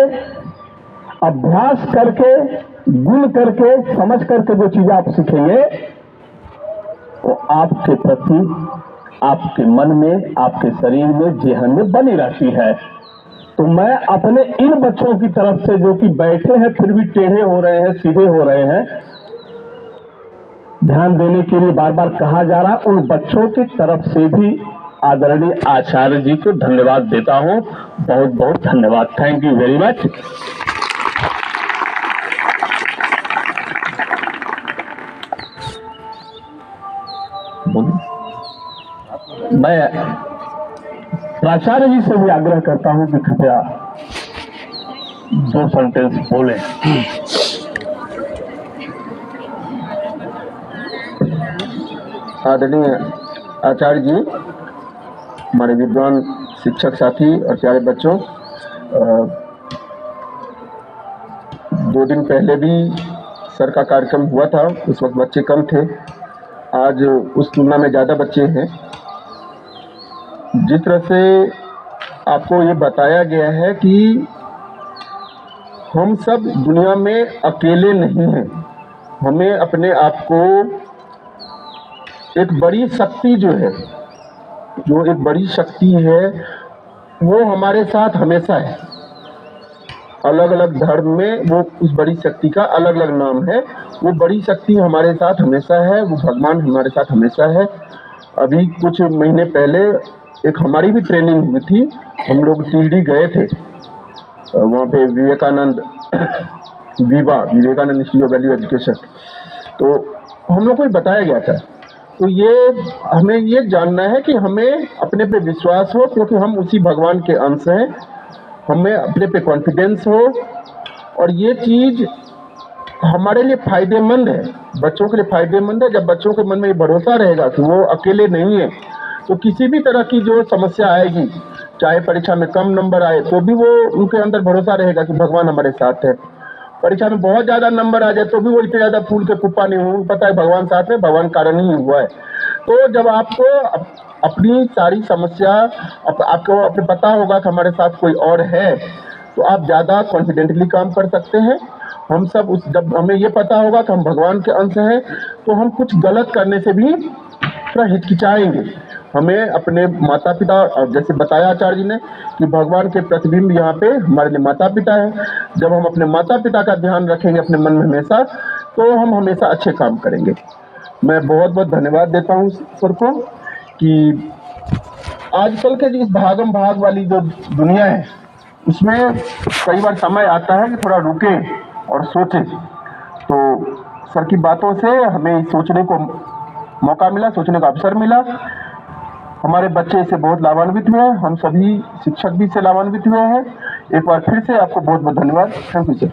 अभ्यास करके, गुण करके, समझ करके जो चीज आप सीखेंगे, वो आपके प्रति, आपके मन में, आपके शरीर में, जेहन में बनी रहती है। तो मैं अपने इन बच्चों की तरफ से, जो कि बैठे हैं फिर भी टेढ़े हो रहे हैं, सीधे हो रहे हैं, ध्यान देने के लिए बार बार कहा जा रहा, उन बच्चों की तरफ से भी आदरणीय आचार्य जी को धन्यवाद देता हूं। बहुत बहुत धन्यवाद। Thank you very much. मैं प्राचार्य जी से भी आग्रह करता हूं कि कृपया 2 सेंटेंस बोले। आदरणीय आचार्य जी, हमारे विद्वान शिक्षक साथी और प्यारे बच्चों, 2 दिन पहले भी सर का कार्यक्रम हुआ था, उस वक्त बच्चे कम थे। आज उस तुलना में ज़्यादा बच्चे हैं। जिस तरह से आपको ये बताया गया है कि हम सब दुनिया में अकेले नहीं हैं, हमें अपने आप को एक बड़ी शक्ति जो एक बड़ी शक्ति है वो हमारे साथ हमेशा है। अलग अलग धर्म में वो उस बड़ी शक्ति का अलग अलग नाम है। वो बड़ी शक्ति हमारे साथ हमेशा है, वो भगवान हमारे साथ हमेशा है। अभी कुछ महीने पहले एक हमारी भी ट्रेनिंग हुई थी, हम लोग टीडी गए थे, वहाँ पे Vivekananda institute of value education, तो हम लोग को बताया गया था। तो ये हमें ये जानना है कि हमें अपने पे विश्वास हो, क्योंकि हम उसी भगवान के अंश हैं। हमें अपने पे कॉन्फिडेंस हो, और ये चीज़ हमारे लिए फायदेमंद है, बच्चों के लिए फायदेमंद है। जब बच्चों के मन में ये भरोसा रहेगा कि वो अकेले नहीं है, तो किसी भी तरह की जो समस्या आएगी, चाहे परीक्षा में कम नंबर आए तो भी वो उनके अंदर भरोसा रहेगा कि भगवान हमारे साथ है। परीक्षा में बहुत ज़्यादा नंबर आ जाए तो भी वो इतने ज़्यादा फूल के कुप्पा नहीं हो, पता है भगवान साथ है, भगवान कारण ही हुआ है। तो जब आपको अपनी सारी समस्या आपको अपने पता होगा कि हमारे साथ कोई और है, तो आप ज़्यादा कॉन्फिडेंटली काम कर सकते हैं। हम सब जब हमें ये पता होगा कि हम भगवान के अंश हैं, तो हम कुछ गलत करने से भी थोड़ा हिचकिचाएंगे। हमें अपने माता पिता, और जैसे बताया आचार्य जी ने कि भगवान के प्रतिबिंब यहाँ पे हमारे लिए माता पिता है। जब हम अपने माता पिता का ध्यान रखेंगे अपने मन में हमेशा, तो हम हमेशा अच्छे काम करेंगे। मैं बहुत बहुत धन्यवाद देता हूँ सर को कि आजकल के जो इस भागम भाग वाली जो दुनिया है, उसमें कई बार समय आता है कि थोड़ा रुकें और सोचें। तो सर की बातों से हमें सोचने को मौका मिला, सोचने का अवसर मिला। हमारे बच्चे इससे बहुत लाभान्वित हुए, हम सभी शिक्षक भी इससे लाभान्वित हुए हैं। एक बार फिर से आपको बहुत बहुत धन्यवाद। Thank you sir.